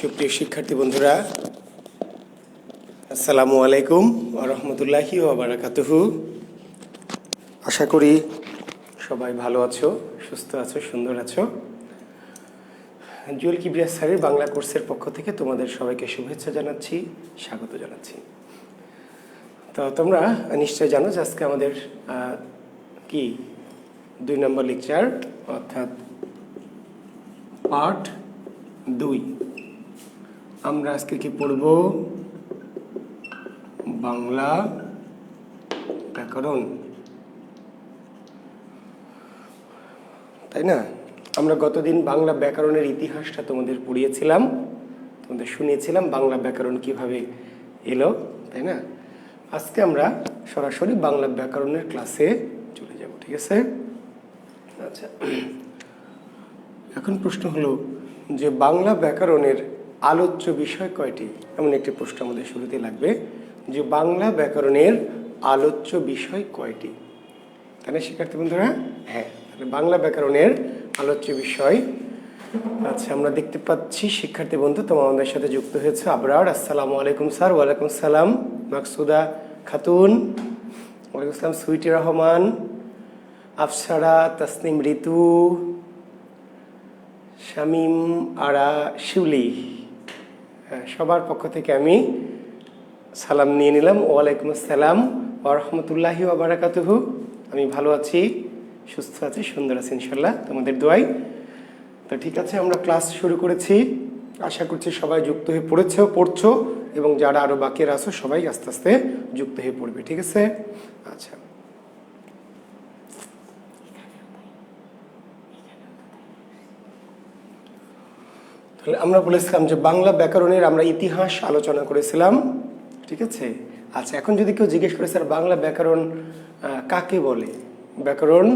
সুপ্রিয় শিক্ষার্থী বন্ধুরা, আসসালামু আলাইকুম ওয়া রাহমাতুল্লাহি ওয়া বারাকাতুহু। আশা করি সবাই ভালো আছো, সুস্থ আছো, সুন্দর আছো। জুয়েল কিবরিয়া স্যারের বাংলা কোর্সের পক্ষ থেকে তোমাদের সবাইকে শুভেচ্ছা জানাচ্ছি, স্বাগত জানাচ্ছি। তো তোমরা নিশ্চয়ই জানো যে আজকে আমাদের কি 2 নম্বর লেকচার, অর্থাৎ পার্ট 2। আমরা আজকে কি পড়ব? বাংলা ব্যাকরণ, তাই না? আমরা গতদিন বাংলা ব্যাকরণের ইতিহাসটা তোমাদের পড়িয়েছিলাম, তোমাদের শুনিয়েছিলাম বাংলা ব্যাকরণ কিভাবে এলো, তাই না? আজকে আমরা সরাসরি বাংলা ব্যাকরণের ক্লাসে চলে যাব, ঠিক আছে? আচ্ছা, এখন প্রশ্ন হলো যে বাংলা ব্যাকরণের আলোচ্য বিষয় কয়টি? এমন একটি প্রশ্ন আমাদের শুরুতে লাগবে যে বাংলা ব্যাকরণের আলোচ্য বিষয় কয়টি? তাহলে শিক্ষার্থী বন্ধুরা, হ্যাঁ, বাংলা ব্যাকরণের আলোচ্য বিষয়, আচ্ছা, আমরা দেখতে পাচ্ছি শিক্ষার্থী বন্ধু তোমাদের সাথে যুক্ত হয়েছে আবরার। আসসালামু আলাইকুম স্যার। ওয়ালাইকুম সালাম। মাকসুদা খাতুন, ওয়ালাইকুম আসসালাম। সুইটি রহমান, আফসারা, তাসনিম ঋতু, শামীম আরা, শিউলি, সবার পক্ষ থেকে আমি সালাম নিয়ে নিলাম। ওয়ালাইকুম আসসালাম ওয়া রাহমাতুল্লাহি ওয়া বারাকাতুহু। আমি ভালো আছি, সুস্থ আছি, সুন্দর আছি ইনশাল্লাহ তোমাদের দোয়ায়। তো ঠিক আছে, আমরা ক্লাস শুরু করেছি। আশা করছি সবাই যুক্ত হয়ে পড়ছো এবং যারা আরও বাকি আছো সবাই আস্তে আস্তে যুক্ত হয়ে পড়বে, ঠিক আছে? আচ্ছা, তাহলে আমরা বলেছিলাম যে বাংলা ব্যাকরণের আমরা ইতিহাস আলোচনা করেছিলাম, ঠিক আছে? আচ্ছা, এখন যদি কেউ জিজ্ঞেস করে স্যার বাংলা ব্যাকরণ কাকে বলে, ব্যাকরণ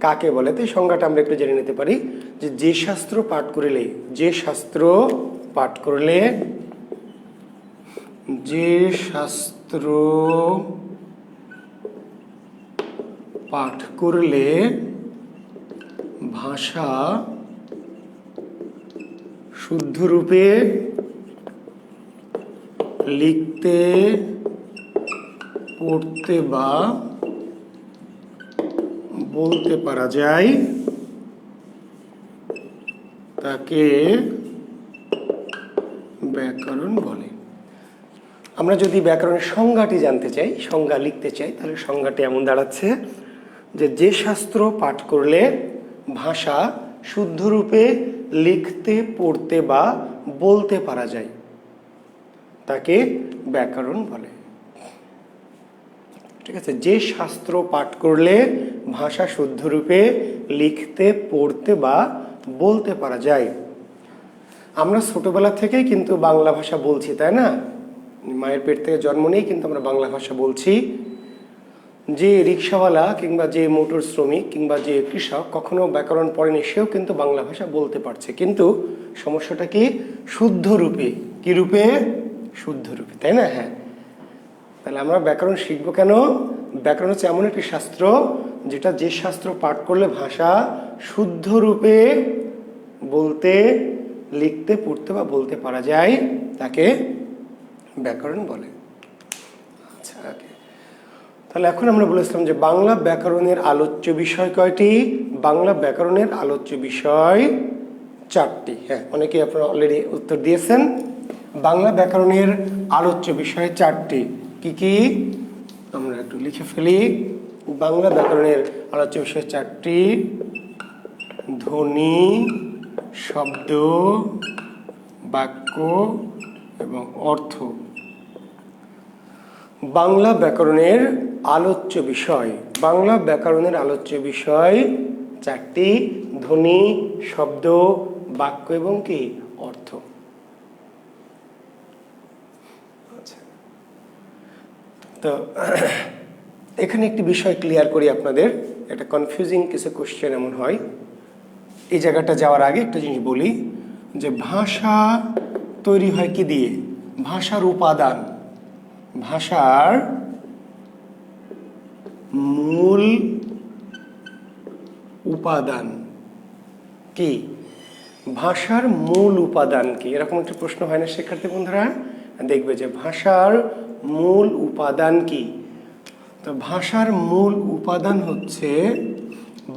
কাকে বলে, তো এই সংজ্ঞাটা আমরা একটু জেনে নিতে পারি যে যে শাস্ত্র পাঠ করলে যে শাস্ত্র পাঠ করলে ভাষা শুদ্ধ রূপে লিখতে, পড়তে বা বলতে পারা যায় তাকে ব্যাকরণ বলে। আমরা যদি ব্যাকরণের সংজ্ঞাটি জানতে চাই, সংজ্ঞা লিখতে চাই, তাহলে সংজ্ঞাটি এমন দাঁড়াচ্ছে যে যে শাস্ত্র পাঠ করলে ভাষা শুদ্ধরূপে লিখতে, পড়তে বা বলতে পারা যায় তাকে ব্যাকরণ বলে, ঠিক আছে? যে শাস্ত্র পাঠ করলে ভাষা শুদ্ধরূপে লিখতে, পড়তে বা বলতে পারা যায়। আমরা ছোটবেলা থেকেই কিন্তু বাংলা ভাষা বলছি, তাই না? মায়ের পেট থেকে জন্ম নিয়েই কিন্তু আমরা বাংলা ভাষা বলছি। যে রিক্সাওয়ালা কিংবা যে মোটর শ্রমিক কিংবা যে কৃষক কখনো ব্যাকরণ পড়েনি, সেও কিন্তু বাংলা ভাষা বলতে পারছে, কিন্তু সমস্যাটা কি? শুদ্ধ রূপে। কি রূপে? শুদ্ধ রূপে, তাই না? হ্যাঁ, তাহলে আমরা ব্যাকরণ শিখবো কেন? ব্যাকরণ হচ্ছে এমন একটি শাস্ত্র যেটা যে শাস্ত্র পাঠ করলে ভাষা শুদ্ধ রূপে বলতে, লিখতে, পড়তে বা বলতে পারা যায় তাকে ব্যাকরণ বলে। আচ্ছা, তাহলে এখন আমরা বলেছিলাম যে বাংলা ব্যাকরণের আলোচ্য বিষয় কয়টি? বাংলা ব্যাকরণের আলোচ্য বিষয় 4টি। হ্যাঁ, অনেকে আপনারা অলরেডি উত্তর দিয়েছেন। বাংলা ব্যাকরণের আলোচ্য বিষয় 4টি। কি কি? আমরা একটু লিখে ফেলি। বাংলা ব্যাকরণের আলোচ্য বিষয় 4টি: ধ্বনি, শব্দ, বাক্য এবং অর্থ। বাংলা ব্যাকরণের আলোচ্য বিষয়, বাংলা ব্যাকরণের আলোচ্য বিষয় 4টি: ধ্বনি, শব্দ, বাক্য এবং কি অর্থ। আচ্ছা, তো এখানে একটি বিষয় ক্লিয়ার করি আপনাদের, একটা কনফিউজিং কিছু কোশ্চেন এমন হয়। এই জায়গাটা যাওয়ার আগে একটা জিনিস বলি যে ভাষা তৈরি হয় কি দিয়ে? ভাষার উপাদান, ভাষার মূল উপাদান কি? ভাষার মূল উপাদান কি? এরকম একটা প্রশ্ন হয় না শিক্ষার্থী বন্ধুরা? দেখবে যে ভাষার মূল উপাদান কি। তো ভাষার মূল উপাদান হচ্ছে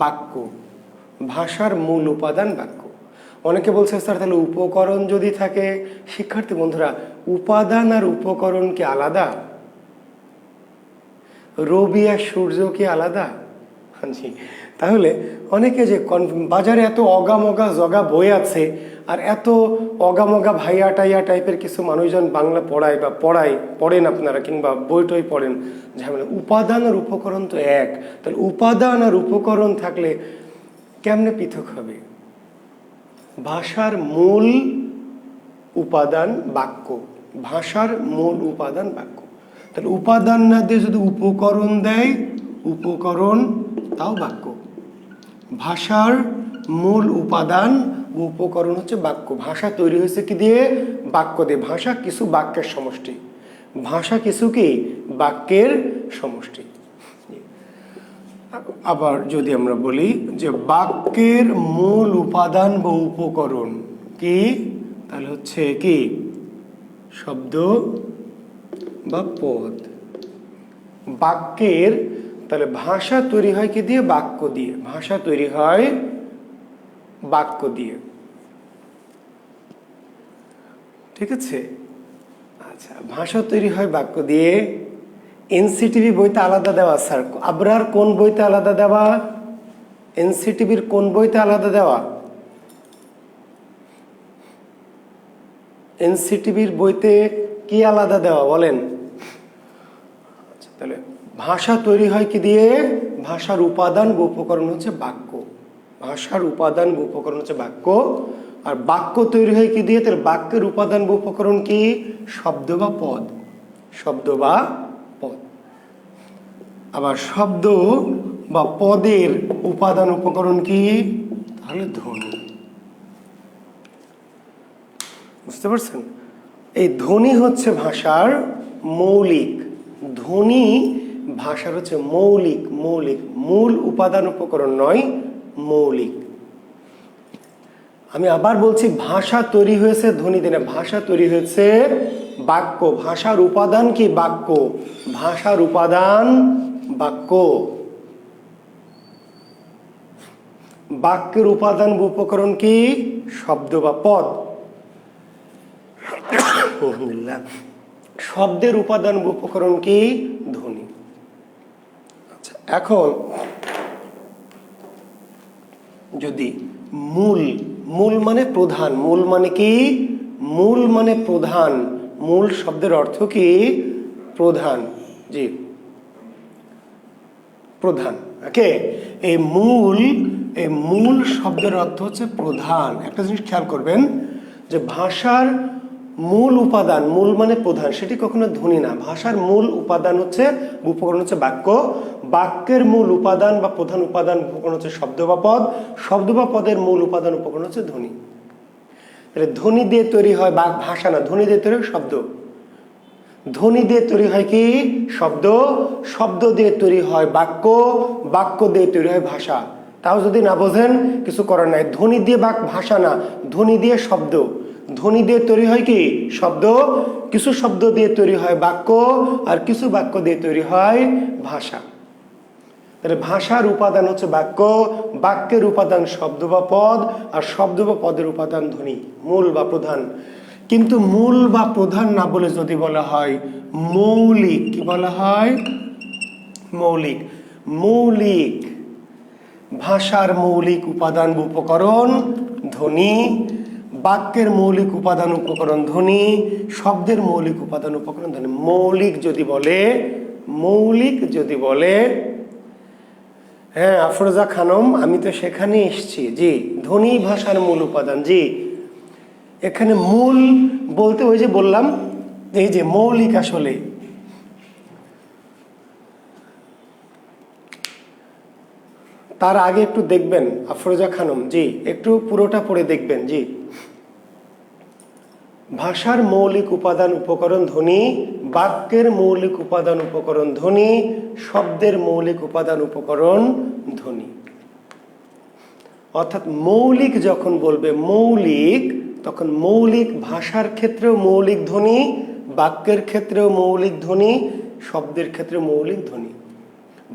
বাক্য। ভাষার মূল উপাদান বাক্য। অনেকে বলছে স্যার তাহলে উপকরণ যদি থাকে, শিক্ষার্থী বন্ধুরা উপাদান আর উপকরণ কি আলাদা? রবি আর সূর্য কি আলাদা? জি। তাহলে অনেকে যে বাজারে এত অগামগা জগা বই আছে, আর এত অগামগা ভাইয়া টাইয়া টাইপের কিছু মানুষজন বাংলা পড়ায় বা পড়েন আপনারা, কিংবা বই টই পড়েন, ঝামেলা। উপাদান আর উপকরণ তো এক, তাহলে উপাদান আর উপকরণ থাকলে কেমনে পৃথক হবে? ভাষার মূল উপাদান বাক্য। ভাষার মূল উপাদান বাক্য। তাহলে উপাদান না দিয়ে যদি উপকরণ দেয়, উপকরণ তাও বাক্য। ভাষার মূল উপাদান ও উপকরণ হচ্ছে বাক্য। ভাষা তৈরি হয়েছে কি দিয়ে? বাক্য দিয়ে। ভাষা কিছু বাক্যের সমষ্টি। ভাষা কিছু কি? বাক্যের সমষ্টি। আবার যদি আমরা বলি যে বাক্যের মূল উপাদান বা উপকরণ কি, তাহলে হচ্ছে কি? শব্দ বা পদ। বাক্যের, তাহলে ভাষা তৈরি হয় কি দিয়ে? বাক্য দিয়ে। ভাষা তৈরি হয় বাক্য দিয়ে। ঠিক আছে? আচ্ছা, ভাষা তৈরি হয় বাক্য দিয়ে। এনসিটিভি বইতে আলাদা দেওয়া স্যার, আবরার কোন বইতে আলাদা দেওয়া? এনসিটিভির কোন বইতে আলাদা দেওয়া? এনসিটিভির বইতে কি আলাদা দেওয়া বলেন? আচ্ছা, তাহলে ভাষা তৈরি হয় কি দিয়ে? ভাষার উপাদান বা উপকরণ হচ্ছে বাক্য। ভাষার উপাদান বা উপকরণ হচ্ছে বাক্য। আর বাক্য তৈরি হয় কি দিয়ে? তাহলে বাক্যের উপাদান বা উপকরণ কি? শব্দ বা পদ। শব্দ বা পদ। আবার শব্দ বা পদের উপাদান উপকরণ কি? তাহলে ধ্বনি। বুঝতে পারছেন? এই ধ্বনি হচ্ছে ভাষার মৌলিক। ধ্বনি ভাষার হচ্ছে মৌলিক। মূল উপাদান উপকরণ নয়, মৌলিক। আমি আবার বলছি, ভাষা তৈরি হয়েছে ধ্বনি দিয়ে না, ভাষা তৈরি হয়েছে বাক্য। ভাষার উপাদান কি? বাক্য। ভাষার উপাদান বাক্য। বাক্যের উপাদান বা উপকরণ কি? শব্দ বা পদ। শব্দের উপাদান বা উপকরণ কি? ধ্বনি। আচ্ছা, এখন যদি মূল মানে প্রধান, মূল মানে কি? মূল মানে প্রধান। মূল শব্দের অর্থ কি? প্রধান। জি, প্রধান। ওকে, এই মূল শব্দের অর্থ হচ্ছে প্রধান। একটা জিনিস খেয়াল করবেন যে ভাষার মূল উপাদান, মূল মানে প্রধান, সেটি কখনো ধ্বনি না। ভাষার মূল উপাদান হচ্ছে, উপকরণ হচ্ছে বাক্য। বাক্যের মূল উপাদান বা প্রধান উপাদান উপকরণ হচ্ছে শব্দ বা পদ। শব্দ বা পদের মূল উপাদান উপকরণ হচ্ছে ধ্বনি। ধ্বনি দিয়ে তৈরি হয় ভাষা না, ধ্বনি দিয়ে তৈরি হয় শব্দ। ধ্বনি দিয়ে তৈরি হয় কি? শব্দ। শব্দ দিয়ে তৈরি হয় বাক্য। বাক্য দিয়ে তৈরি হয় ভাষা। তাও যদি না বোঝেন, কিছু করার নাই। ধ্বনি দিয়ে ভাষা না, ধ্বনি দিয়ে শব্দ। ধ্বনি দিয়ে তৈরি হয় কি? শব্দ। কিছু শব্দ দিয়ে তৈরি হয় বাক্য, আর কিছু বাক্য দিয়ে তৈরি হয় ভাষা। তাহলে ভাষার উপাদান হচ্ছে বাক্য, বাক্যের উপাদান শব্দ বা পদ, আর শব্দ বা পদের উপাদান ধ্বনি, মূল বা প্রধান। কিন্তু মূল বা প্রধান না বলে যদি বলা হয় মৌলিক, কি বলা হয়? মৌলিক। মৌলিক, ভাষার মৌলিক উপাদান বা উপকরণ ধ্বনি, বাক্যের মৌলিক উপাদান উপকরণ ধ্বনি, শব্দের মৌলিক উপাদান উপকরণ ধ্বনি। মৌলিক যদি বলে, হ্যাঁ আফরোজা খানম, আমি তো সেখানে এসছি। জি, ধ্বনি ভাষার মূল উপাদান। জি, এখানে মূল বলতে ওই যে বললাম, এই যে মৌলিক। আসলে তার আগে একটু দেখবেন আফরোজা খানম, জি একটু পুরোটা পড়ে দেখবেন। জি, ভাষার মৌলিক উপাদান উপকরণ ধ্বনি, বাক্যের মৌলিক উপাদান উপকরণ ধ্বনি, শব্দের মৌলিক উপাদান উপকরণ ধ্বনি। অর্থাৎ মৌলিক যখন বলবে মৌলিক, তখন মৌলিক ভাষার ক্ষেত্রেও মৌলিক ধ্বনি, বাক্যের ক্ষেত্রেও মৌলিক ধ্বনি, শব্দের ক্ষেত্রে মৌলিক ধ্বনি।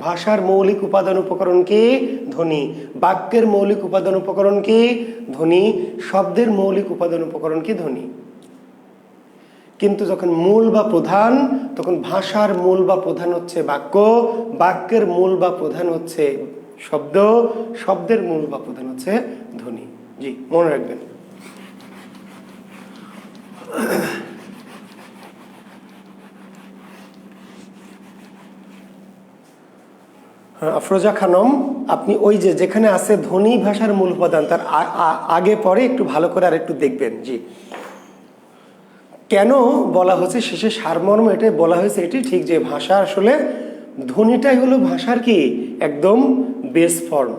ভাষার মৌলিক উপাদান উপকরণ কি? ধ্বনি। বাক্যের মৌলিক উপাদান উপকরণ কি? ধ্বনি। শব্দের মৌলিক উপাদান উপকরণ কি? ধ্বনি। কিন্তু যখন মূল বা প্রধান, তখন ভাষার মূল বা প্রধান হচ্ছে বাক্য, বাক্যের মূল বা প্রধান হচ্ছে শব্দ, শব্দের মূল বা প্রধান হচ্ছে ধ্বনি। জি, মনে রাখবেন। আফরোজা খানম, আপনি ওই যে যেখানে আছে ধ্বনি ভাষার মূল উপাদান, তার আগে পরে একটু ভালো করে আর একটু দেখবেন। জি, কেন বলা হচ্ছে শেষে সারমর্ম এটাই বলা হয়েছে, এটি ঠিক যে ভাষা আসলে ধ্বনিটাই হলো ভাষার কি একদম বেস ফর্ম।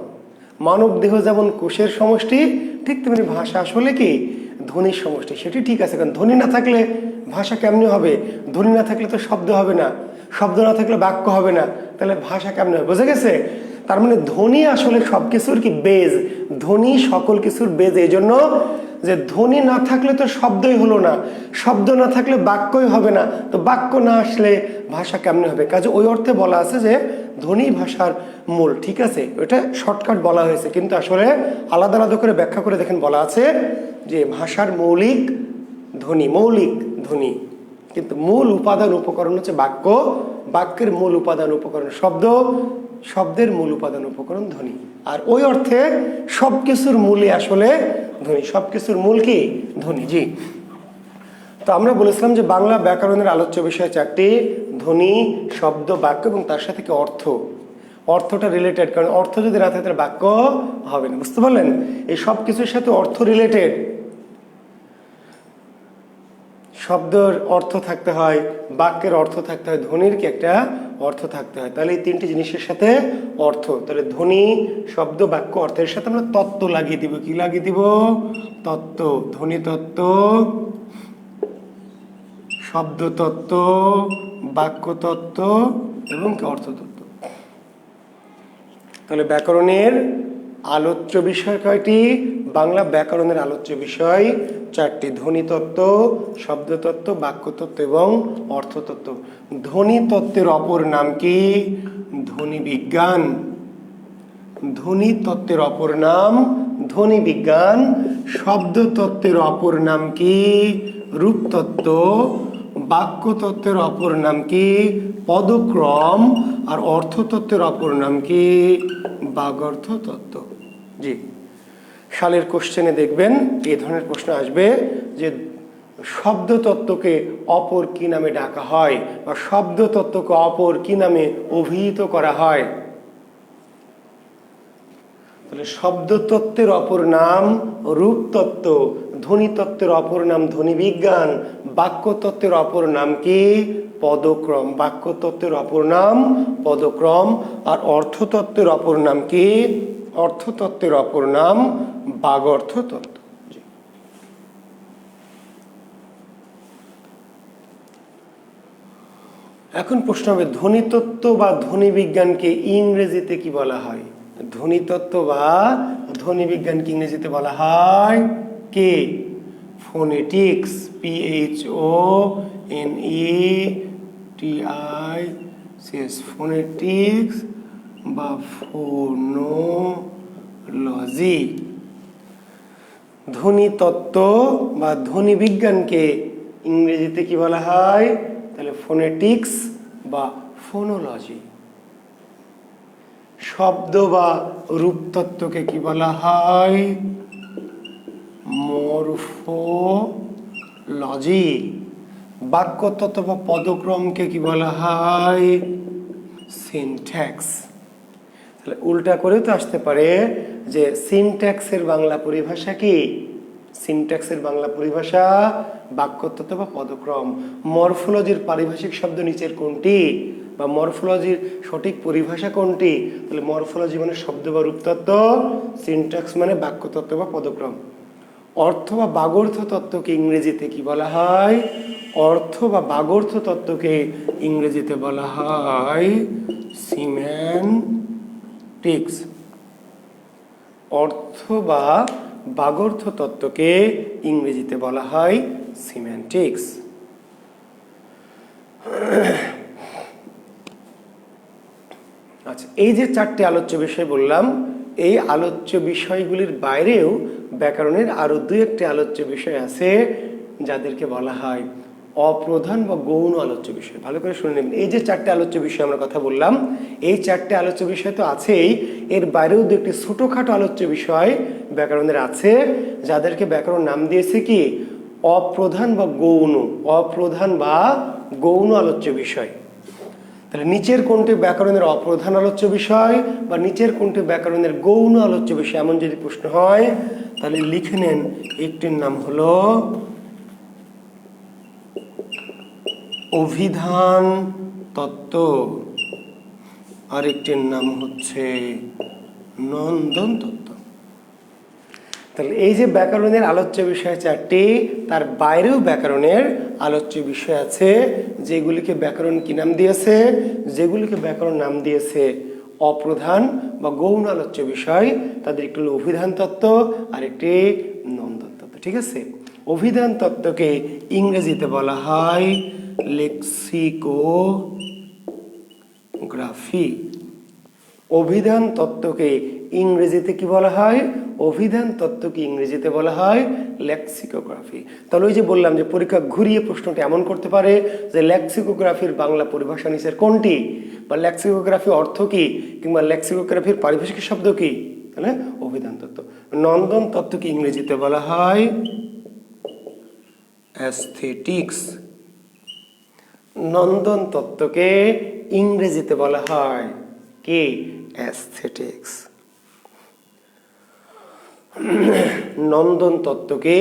মানব দেহ যেমন কোষের সমষ্টি, ঠিক তেমনি ভাষা আসলে কি ধ্বনির সমষ্টি। সেটি ঠিক আছে, কারণ ধ্বনি না থাকলে ভাষা কেমনি হবে? ধ্বনি না থাকলে তো শব্দ হবে না, শব্দ না থাকলে বাক্য হবে না, তাহলে ভাষা কেমনি হবে? বোঝা গেছে? তার মানে ধ্বনি আসলে সব কিছুর কি বেজ, ধ্বনি সকল কিছুর বেজ। এই জন্য যে ধ্বনি না থাকলে তো শব্দই হলো না, শব্দ না থাকলে বাক্যই হবে না, তো বাক্য না আসলে ভাষা কেমনে হবে? কাজে ওই অর্থে বলা আছে যে ধ্বনি ভাষার মূল। ঠিক আছে, ওটা শর্টকাট বলা হয়েছে, কিন্তু আসলে আলাদা আলাদা করে ব্যাখ্যা করে দেখেন বলা আছে যে ভাষার মৌলিক ধ্বনি, মৌলিক ধ্বনি, কিন্তু মূল উপাদান উপকরণ হচ্ছে বাক্য, বাক্যের মূল উপাদান উপকরণ শব্দ, শব্দের মূল উপাদান উপকরণ ধ্বনি। আর ওই অর্থে সব কিছুর মূলই আসলে ধ্বনি, সব কিছুর মূল কি? ধ্বনি। জি, তো আমরা বলেছিলাম যে বাংলা ব্যাকরণের আলোচ্য বিষয় চারটি: ধ্বনি, শব্দ, বাক্য এবং তার সাথে কি অর্থ। অর্থটা রিলেটেড, কারণ অর্থ যদি না থাকে তাহলে বাক্য হবে না। বুঝতে পারলেন? এই সব কিছুর সাথে অর্থ রিলেটেড। শব্দের অর্থ থাকতে হয়, বাক্যের অর্থ থাকতে হয়, ধ্বনির কি একটা অর্থ থাকতে হয়। তাহলে এই তিনটি জিনিসের সাথে অর্থ, তাহলে ধ্বনি, শব্দ, বাক্য, অর্থের সাথে আমরা তত্ত্ব লাগিয়ে দিব। কি লাগিয়ে দিব? তত্ত্ব। ধ্বনি তত্ত্ব, শব্দ তত্ত্ব, বাক্য তত্ত্ব এবং অর্থ তত্ত্ব। তাহলে ব্যাকরণের আলোচ্য বিষয় কয়টি? বাংলা ব্যাকরণের আলোচ্য বিষয় চারটি: ধ্বনি তত্ত্ব, শব্দ তত্ত্ব, বাক্য তত্ত্ব এবং অর্থ তত্ত্ব। ধ্বনি তত্ত্বের অপর নাম কি? ধ্বনি বিজ্ঞান। ধ্বনি তত্ত্বের অপর নাম ধ্বনি বিজ্ঞান। শব্দ তত্ত্বের অপর নাম কি? রূপতত্ত্ব। বাক্য তত্ত্বের অপর নাম কি? পদক্রম। আর অর্থতত্ত্বের অপর নাম কি? বাগর্থ তত্ত্ব। জি, সালের কোশ্চেনে দেখবেন এই ধরনের প্রশ্ন আসবে যে শব্দ তত্ত্বকে অপর কি নামে ডাকা হয়, বা শব্দ তত্ত্বকে অপর কি নামে অভিহিত করা হয়। তাহলে শব্দ তত্ত্বের অপর নাম রূপতত্ত্ব, ধ্বনি তত্ত্বের অপর নাম ধ্বনি বিজ্ঞান, বাক্য তত্ত্বের অপর নাম কি? পদক্রম। বাক্য তত্ত্বের অপর নাম পদক্রম। আর অর্থতত্ত্বের অপর নাম কি? অর্থতত্ত্বের অপর নাম বাগর্থ তত্ত্ব। এখন প্রশ্ন হবে ধ্বনিতত্ত্ব বা ধ্বনি বিজ্ঞানকে ইংরেজিতে কি বলা হয়? ধ্বনিতত্ত্ব বা ধ্বনি বিজ্ঞানকে ইংরেজিতে বলা হয় কি? ফোনেটিক্স। PHONETICS, ফোনেটিক্স বা ফোনোলজি। ধ্বনিতত্ত্ব বা ধ্বনি বিজ্ঞানকে ইংরেজিতে কি বলা হয়? তাহলে ফোনেটিক্স বা ফোনোলজি। শব্দ বা রূপতত্ত্বকে কি বলা হয়? মরফোলজি। বাক্যতত্ত্ব বা পদক্রমকে কি বলা হয়? সিনট্যাক্স। তাহলে উল্টা করেও তো আসতে পারে যে সিনট্যাক্সের বাংলা পরিভাষা কি? সিনট্যাক্সের বাংলা পরিভাষা বাক্যতত্ত্ব বা পদক্রম। মরফোলজির পারিভাষিক শব্দ নিচের কোনটি? বা মরফোলজির সঠিক পরিভাষা কোনটি? তাহলে মরফোলজি মানে শব্দ বা রূপতত্ত্ব, সিনট্যাক্স মানে বাক্যতত্ত্ব বা পদক্রম। অর্থ বা বাগর্থ তত্ত্বকে ইংরেজিতে কি বলা হয়? অর্থ বা বাগর্থ তত্ত্বকে ইংরেজিতে বলা হয় সিম্যান্টিক্স। অর্থ বা বাগর্থ তত্ত্বকে ইংরেজিতে বলা হয় সিম্যান্টিক্স। আচ্ছা, এই যে চারটি আলোচ্য বিষয় বললাম, এই আলোচ্য বিষয়গুলির বাইরেও ব্যাকরণের আরো দুই একটি আলোচ্য বিষয় আছে যাদেরকে বলা হয় অপ্রধান বা গৌণ আলোচ্য বিষয়। ভালো করে শুনে নেবেন, এই যে চারটি আলোচ্য বিষয় আমরা কথা বললাম, এই চারটি আলোচ্য বিষয় তো আছেই, এর বাইরেও দু একটি ছোটখাটো আলোচ্য বিষয় ব্যাকরণের আছে যাদেরকে ব্যাকরণ নাম দিয়েছে কি অপ্রধান বা গৌণ, অপ্রধান বা গৌণ আলোচ্য বিষয়। তাহলে নিচের কোনটি ব্যাকরণের অপ্রধান আলোচ্য বিষয় বা নিচের কোনটি ব্যাকরণের গৌণ আলোচ্য বিষয়, এমন যদি প্রশ্ন হয় তাহলে লিখে নেন, একটির নাম হলো অভিধান তত্ত্ব, আরেকটির নাম হচ্ছে নন্দন তত্ত্ব। তাহলে এই যে ব্যাকরণের আলোচ্য বিষয় চারটি, তার বাইরেও ব্যাকরণের আলোচ্য বিষয় আছে যেগুলিকে ব্যাকরণ কি নাম দিয়েছে, যেগুলিকে ব্যাকরণ নাম দিয়েছে অপ্রধান বা গৌণ আলোচ্য বিষয়। তাদের একটি হলো অভিধান তত্ত্ব আর একটি নন্দন তত্ত্ব। ঠিক আছে, অভিধান তত্ত্বকে ইংরেজিতে বলা হয় লেক্সিকোগ্রাফি। অভিধান তত্ত্বকে ইংরেজিতে কি বলা হয়, অভিধান তত্ত্বকে ইংরেজিতে বলা হয় লেক্সিকোগ্রাফি। তাহলে ওই যে বললাম যে পরীক্ষা ঘুরিয়ে প্রশ্নটি এমন করতে পারে যে লেক্সিকোগ্রাফির বাংলা পরিভাষা নিচের কোনটি, বা লেক্সিকোগ্রাফি অর্থ কি, কিংবা লেক্সিকোগ্রাফির পারিভাষিক শব্দ কি, তাহলে অভিধান তত্ত্ব। নন্দন তত্ত্বকে ইংরেজিতে বলা হয় অ্যাস্থেটিক্স। নন্দন তত্ত্বকে ইংরেজিতে বলা হয় কি অ্যাস্থেটিক্স। নন্দন তত্ত্বকে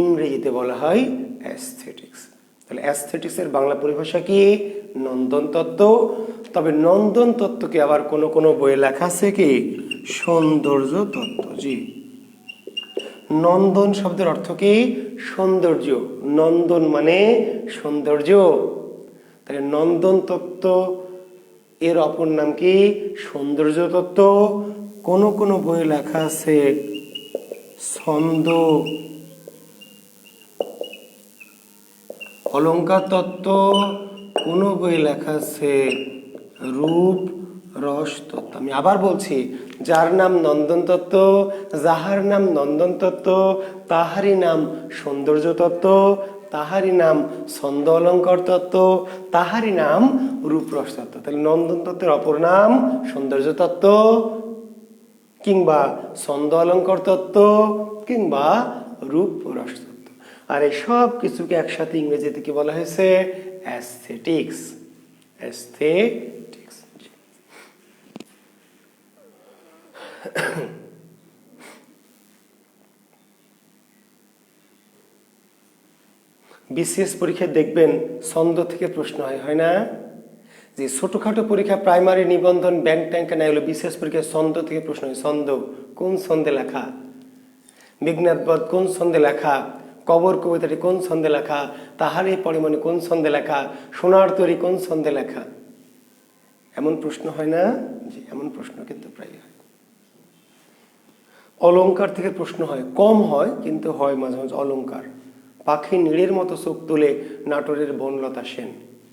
ইংরেজিতে বলা হয় অ্যাস্থেটিক্স। তাহলে অ্যাস্থেটিক্সের বাংলা পরিভাষা কি নন্দন তত্ত্ব। তবে নন্দন তত্ত্বকে আবার কোন কোন বইয়ে লেখা আছে কি সৌন্দর্য তত্ত্ব। জি, নন্দন শব্দের অর্থ কি সৌন্দর্য, নন্দন মানে সৌন্দর্য। তাহলে নন্দন তত্ত্ব এর অপর নাম কি সৌন্দর্য তত্ত্ব। কোন কোন বইয়ে লেখা আছে ছন্দ অলঙ্কার তত্ত্ব, কোন বইয়ে লেখা আছে রূপ রস তত্ত্ব। আমি আবার বলছি, যার নাম নন্দন তত্ত্ব, যাহার নাম নন্দন তত্ত্ব, তাহারই নাম সৌন্দর্য তত্ত্ব, তাহারই নাম ছন্দ অলঙ্কার তত্ত্ব, তাহারই নাম রূপরস তত্ত্ব। তাহলে নন্দন তত্ত্বের অপর নাম সৌন্দর্য তত্ত্ব, কিংবা ছন্দ অলঙ্কার তত্ত্ব, কিংবা রূপ রস তত্ত্ব। আর এই সব কিছুকে একসাথে ইংরেজিতে কি বলা হয়েছে অ্যাস্থেটিক্স। অ্যাস্থেটিক্স। বিসিএস পরীক্ষায় দেখবেন ছন্দ থেকে প্রশ্ন হয় না? যে ছোটখাটো পরীক্ষা প্রাইমারি নিবন্ধন ব্যাংক ট্যাঙ্কে না হলো বিসিএস পরীক্ষায় ছন্দ থেকে প্রশ্ন হয়। ছন্দ কোন ছন্দে লেখা, মেঘনাদবধ কোন ছন্দে লেখা, কবর কবিতাটি কোন ছন্দে লেখা, তাহারই পরিমাণে কোন ছন্দে লেখা, সোনার তরী কোন ছন্দে লেখা, এমন প্রশ্ন হয় না? জি, এমন প্রশ্ন কিন্তু প্রায় হয়। অলংকার থেকে প্রশ্ন হয়, কম হয় কিন্তু হয় মাঝে মাঝে। অলংকার পাখি নীড়ের মতো চোখ তুলে নাটোরের বনলতা সেন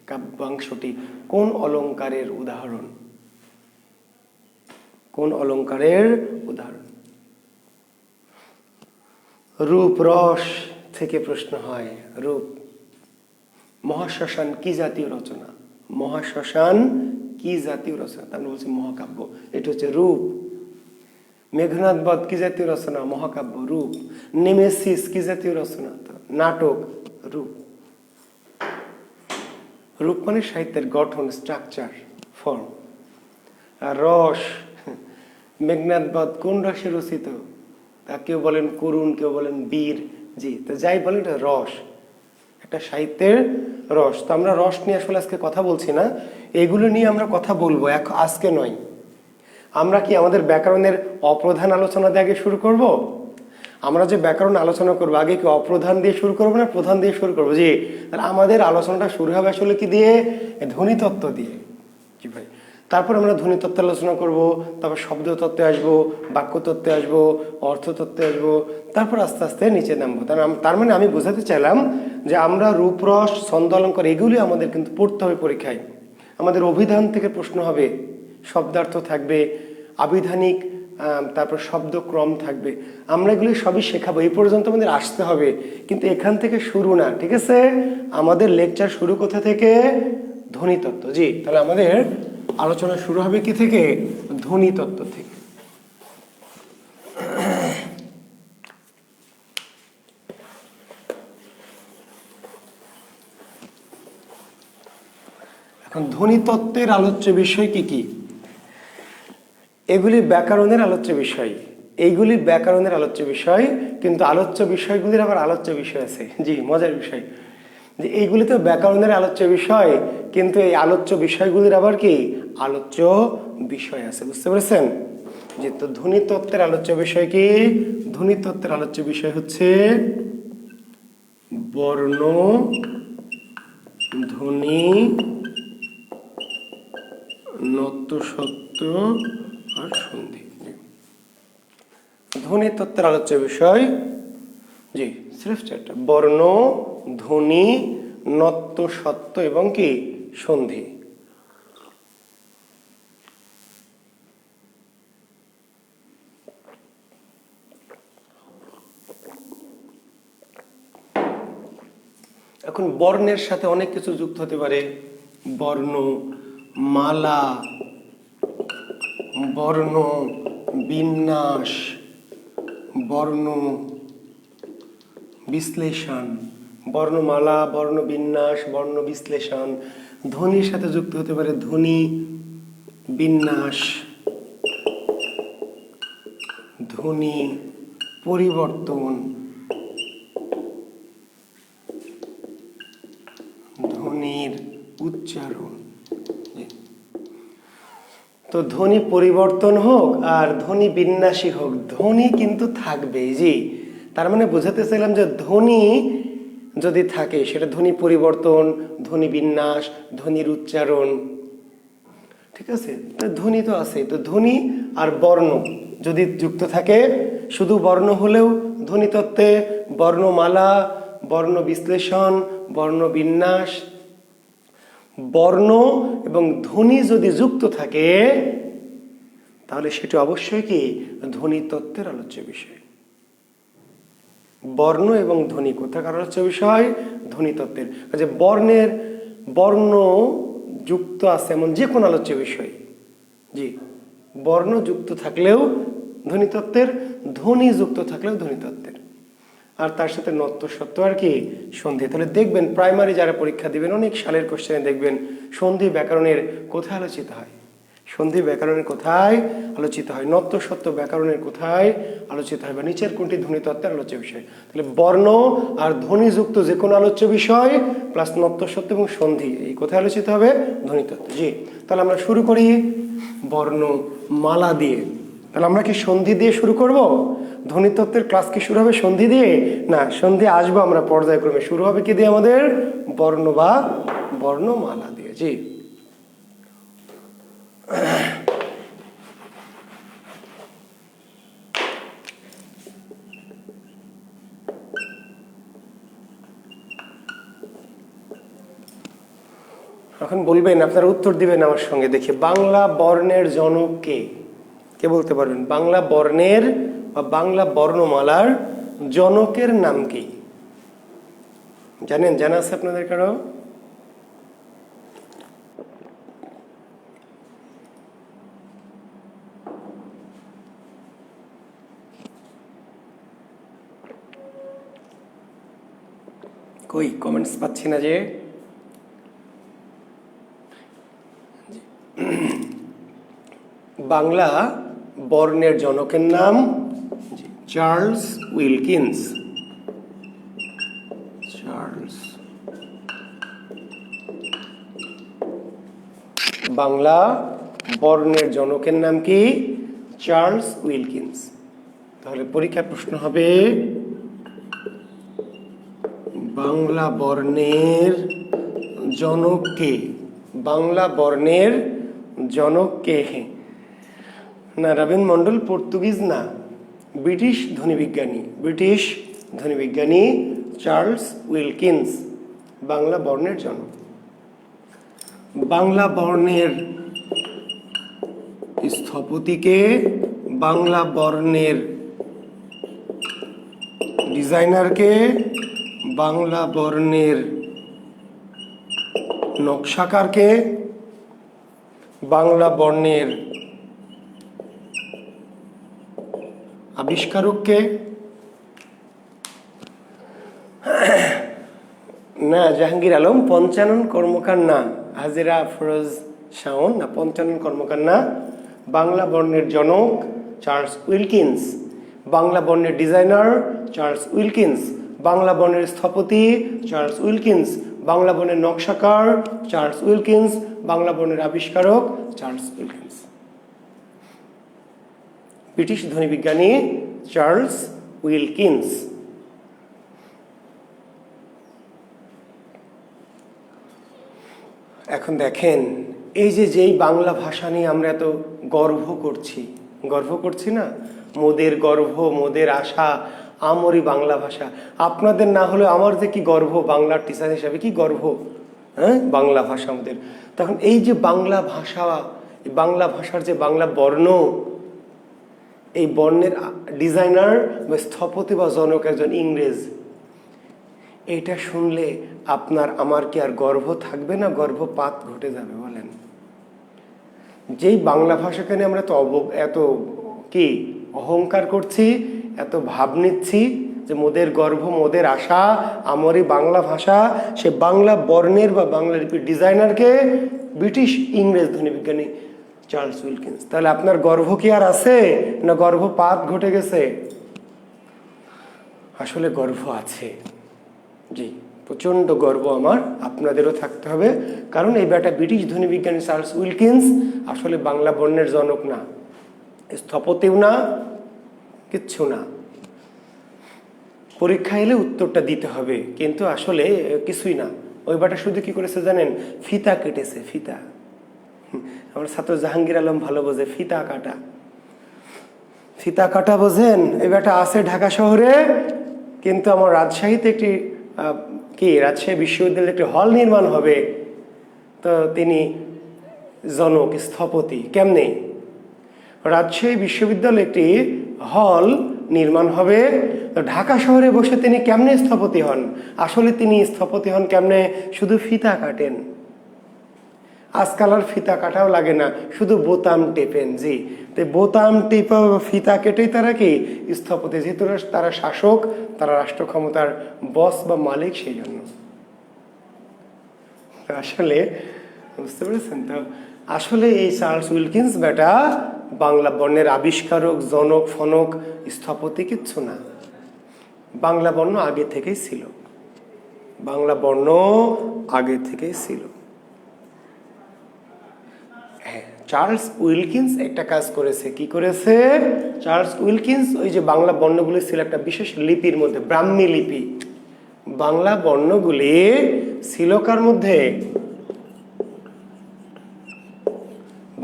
কাব্যাংশটি কোন অলংকারের উদাহরণ? কোন অলংকারের উদাহরণ? রূপ রস থেকে প্রশ্ন হয়। রূপ, মহাশ্মশান কি জাতীয় রচনা? মহাশ্মশান কি জাতীয় রচনা? আমরা বলছি মহাকাব্য, এটা হচ্ছে রূপ। মেঘনাদবধ কি জাতীয় রচনা? মহাকাব্য, রূপ। নেমেসিস কি জাতীয় রচনা? নাটক, রূপ। রূপ মানে সাহিত্যের গঠন, স্ট্রাকচার, ফর্ম। আর রস, মেঘনাদবধ কোন রসে রচিত? তা কেউ বলেন করুণ, কেউ বলেন বীর। জি, তো যাই বলেন এটা রস, একটা সাহিত্যের রস। তো আমরা রস নিয়ে আসলে আজকে কথা বলছি না, এগুলো নিয়ে আমরা কথা বলবো আজকে নয়। আমরা কি আমাদের ব্যাকরণের অপ্রধান আলোচনা দিয়ে আগে শুরু করব? আমরা যে ব্যাকরণ আলোচনা করবো আগে কি অপ্রধান দিয়ে শুরু করবো না প্রধান দিয়ে শুরু করবো? জি, তাহলে আমাদের আলোচনাটা শুরু হবে আসলে কি দিয়ে? ধ্বনিতত্ত্ব দিয়ে। কি ভাই, তারপর আমরা ধ্বনিতত্ত্বে আলোচনা করব, তারপর শব্দতত্ত্বে আসবো, বাক্যতত্ত্বে আসবো, অর্থতত্ত্বে আসবো, তারপর আস্তে আস্তে নিচে নামবো। তার মানে আমি বোঝাতে চাইলাম যে আমরা রূপরস, ছন্দ, অলঙ্কার এগুলি আমাদের কিন্তু পড়তে হবে পরীক্ষায়। আমাদের অভিধান থেকে প্রশ্ন হবে, শব্দার্থ থাকবে, আবিধানিক, তারপর শব্দক্রম থাকবে। আমরা এগুলি সবই শেখাবো, এই পর্যন্ত আমাদের আসতে হবে, কিন্তু এখান থেকে শুরু না, ঠিক আছে? আমাদের লেকচার শুরু কোথা থেকে? ধ্বনিতত্ত্ব। জি, তাহলে আমাদের আলোচনা শুরু হবে কি থেকে? ধ্বনিতত্ত্ব থেকে। এখন ধ্বনিতত্ত্বের আলোচ্য বিষয় কি কি? এগুলি ব্যাকরণের আলোচ্য বিষয়, এইগুলি ব্যাকরণের আলোচ্য বিষয়, কিন্তু আলোচ্য বিষয়গুলির আবার আলোচ্য বিষয় আছে। জি, মজার বিষয় যে এইগুলি তো ব্যাকরণের আলোচ্য বিষয়, কিন্তু এই আলোচ্য বিষয়গুলির আবার কি আলোচ্য বিষয় আছে, বুঝতে পেরেছেন? যে তো ধ্বনিতত্ত্বের আলোচ্য বিষয় কি? ধ্বনিতত্ত্বের আলোচ্য বিষয় হচ্ছে বর্ণ, ধ্বনি, নত্যসত্ত্ব আর সন্ধি। ধ্বনিতত্ত্বের আলোচ্য বিষয়, জি, সির্ফ চারটা: বর্ণ, ধ্বনি, নত্যসত্ত্ব এবং কি সন্ধি। এখন বর্ণের সাথে অনেক কিছু যুক্ত হতে পারে। বর্ণ মালা, বর্ণ বিন্যাস, বর্ণ বিশ্লেষণ। বর্ণমালা, বর্ণ বিন্যাস, বর্ণ বিশ্লেষণ। ধ্বনির সাথে যুক্ত হতে পারে ধ্বনি বিন্যাস, ধ্বনি পরিবর্তন, ধ্বনির উচ্চারণ। তো ধ্বনি পরিবর্তন হোক আর ধ্বনি বিন্যাসী হোক, ধ্বনি কিন্তু থাকবেই। জি, তার মানে বোঝাতে চাইলাম যে ধ্বনি যদি থাকে সেটা ধ্বনি পরিবর্তন, ধ্বনি বিন্যাস, ধ্বনির উচ্চারণ, ঠিক আছে? তো ধ্বনি তো আছে, তো ধ্বনি আর বর্ণ যদি যুক্ত থাকে, শুধু বর্ণ হলেও ধ্বনিতত্ত্বে বর্ণমালা, বর্ণ বিশ্লেষণ, বর্ণ বিন্যাস, বর্ণ এবং ধ্বনি যদি যুক্ত থাকে তাহলে সেটা অবশ্যই কি ধ্বনিতত্ত্বের আলোচ্য বিষয়। বর্ণ এবং ধ্বনি কোথাকার আলোচ্য বিষয়? ধ্বনিতত্ত্বের। যে বর্ণের বর্ণ যুক্ত আছে এমন যে কোনো আলোচ্য বিষয়, জি, বর্ণ যুক্ত থাকলেও ধ্বনিতত্ত্বের, ধ্বনি যুক্ত থাকলেও ধ্বনিতত্ত্বের। আর তার সাথে নত্যসত্ত্ব আর কি সন্ধি। তাহলে দেখবেন প্রাইমারি যারা পরীক্ষা দিবেন অনেক সালের কোশ্চেনে দেখবেন সন্ধি ব্যাকরণের কোথায় আলোচিত হয়, সন্ধি ব্যাকরণের কোথায় আলোচিত হয়, নত্যসত্ত্ব ব্যাকরণের কোথায় আলোচিত হয়, বা নিচের কোনটি ধ্বনিতত্ত্বের আলোচ্য বিষয়। তাহলে বর্ণ আর ধ্বনিযুক্ত যে কোনো আলোচ্য বিষয় প্লাস নত্যসত্ত্ব এবং সন্ধি এই কোথায় আলোচিত হবে? ধ্বনিতত্ত্ব। জি, তাহলে আমরা শুরু করি বর্ণমালা দিয়ে। তাহলে আমরা কি সন্ধি দিয়ে শুরু করব? ধ্বনিতত্ত্বের ক্লাস কি শুরু হবে সন্ধি দিয়ে? না, সন্ধি আসবো আমরা পর্যায়ক্রমে। শুরু হবে কি দিয়ে? আমাদের বর্ণ বা বর্ণমালা দিয়ে। জি, এখন বলবেন, আপনারা উত্তর দিবেন আমার সঙ্গে। দেখি, বাংলা বর্ণের জনক কে? কে বলতে পারবেন বাংলা বর্ণের বা বাংলা বর্ণমালার জনকের নাম কি? জানেন? জানা আছে আপনাদের কারো? কই কমেন্টস পাচ্ছি না যে। বাংলা বর্ণের জনকের নাম চার্লস উইলকিন্স। চার্লস, বাংলা বর্ণের জনকের নাম কি? Charles Wilkins. তাহলে পরীক্ষার প্রশ্ন হবে বাংলা বর্ণের জনক কে? বাংলা বর্ণের জনক কে? না, রবীন মন্ডল পর্তুগিজ না, ব্রিটিশ ধ্বনিবিজ্ঞানী চার্লস উইলকিন্স বাংলা বর্ণের জনক। বাংলা বর্ণের স্থপতিকে, বাংলা বর্ণের ডিজাইনারকে, বাংলা বর্ণের নকশাকারকে, বাংলা বর্ণের আবিষ্কারককে? না, জাহাঙ্গীর আলম। পঞ্চানন কর্মকার না, হাজিরা আফরোজ শাওন না, পঞ্চানন কর্মকার না। বাংলা বর্ণের জনক চার্লস উইলকিন্স, বাংলা বর্ণের ডিজাইনার চার্লস উইলকিন্স, বাংলা বর্ণের স্থপতি চার্লস উইলকিন্স, বাংলা বর্ণের নকশাকার চার্লস উইলকিন্স, বাংলা বর্ণের আবিষ্কারক চার্লস উইলকিন্স। ব্রিটিশ ধ্বনিবিজ্ঞানী চার্লস উইলকিন্স। এখন দেখেন, এই যেই বাংলা ভাষা নিয়ে আমরা এত গর্ব করছি না, মোদের গর্ব, মোদের আশা, আমরই বাংলা ভাষা। আপনাদের না হলে আমার যে কি গর্ব, বাংলার টিচার হিসাবে কি গর্ব, হ্যাঁ, বাংলা ভাষা আমাদের। তখন এই যে বাংলা ভাষা, বাংলা ভাষার যে বাংলা বর্ণ, এই বর্ণের ডিজাইনার বা স্থপতি বা জনক একজন ইংরেজ। এটা শুনলে আপনার আমার কি আর গর্ব থাকবে না? গর্ভপাত ঘটে যাবে বলেন। যেই বাংলা ভাষাকে নিয়ে আমরা এত কি অহংকার করছি, এত ভাব নিচ্ছি যে মোদের গর্ব, মোদের আশা, আমারই বাংলা ভাষা, সে বাংলা বর্ণের বা বাংলা লিপির ডিজাইনারকে ব্রিটিশ ইংরেজ ধ্বনিবিজ্ঞানী চার্লস উইলকিন্স। তাহলে আপনার গর্ব কি আর আছে না গর্ভপাত ঘটে গেছে? আসলে গর্ব আছে, জি, প্রচন্ড গর্ব আমার। আপনাদেরও থাকতে হবে, কারণ এই বেটা ব্রিটিশ ধ্বনিবিজ্ঞানী চার্লস উইলকিন্স আসলে বাংলা বর্ণের জনক না, স্থপতিও না, কিচ্ছু না। পরীক্ষা এলে উত্তরটা দিতে হবে, কিন্তু আসলে কিছুই না। ওই বেটা শুধু কি করেছে জানেন? ফিতা কেটেছে, ফিতা। আমার ছাত্র জাহাঙ্গীর আলম ভালো বোঝে ফিতা কাটা। ফিতা কাটা বোঝেন? এই বেটা আছে ঢাকা শহরে, কিন্তু আমার রাজশাহীতে একটি রাজশাহী বিশ্ববিদ্যালয়ে একটি হল নির্মাণ হবে, তো তিনি জনক, স্থপতি। কেমনে? রাজশাহী বিশ্ববিদ্যালয়ে একটি হল নির্মাণ হবে, তো ঢাকা শহরে বসে তিনি কেমনে স্থপতি হন? আসলে তিনি স্থপতি হন কেমনে? শুধু ফিতা কাটেন। আজকাল আর ফিতা কাটাও লাগে না, শুধু বোতাম টেপেন। জি, তো বোতাম টেপা ফিতা কেটেই তারা কি স্থপতি, যেহেতু তারা শাসক, তারা রাষ্ট্র ক্ষমতার বস বা মালিক, সেই জন্য। আসলে বুঝতে পেরেছেন তো? আসলে এই চার্লস উইলকিন্স বেটা বাংলা বর্ণের আবিষ্কারক, জনক, ফনক, স্থপতি কিচ্ছু না। বাংলা বর্ণ আগে থেকেই ছিল, বাংলা বর্ণ আগে থেকেই ছিল। চার্লস উইলকিন্স একটা কাজ করেছে। কি করেছে? চার্লস উইলকিন্স ওই যে বাংলা বর্ণগুলি ছিল একটা বিশেষ লিপির মধ্যে, ব্রাহ্মী লিপি। বাংলা বর্ণগুলি ছিল কার মধ্যে?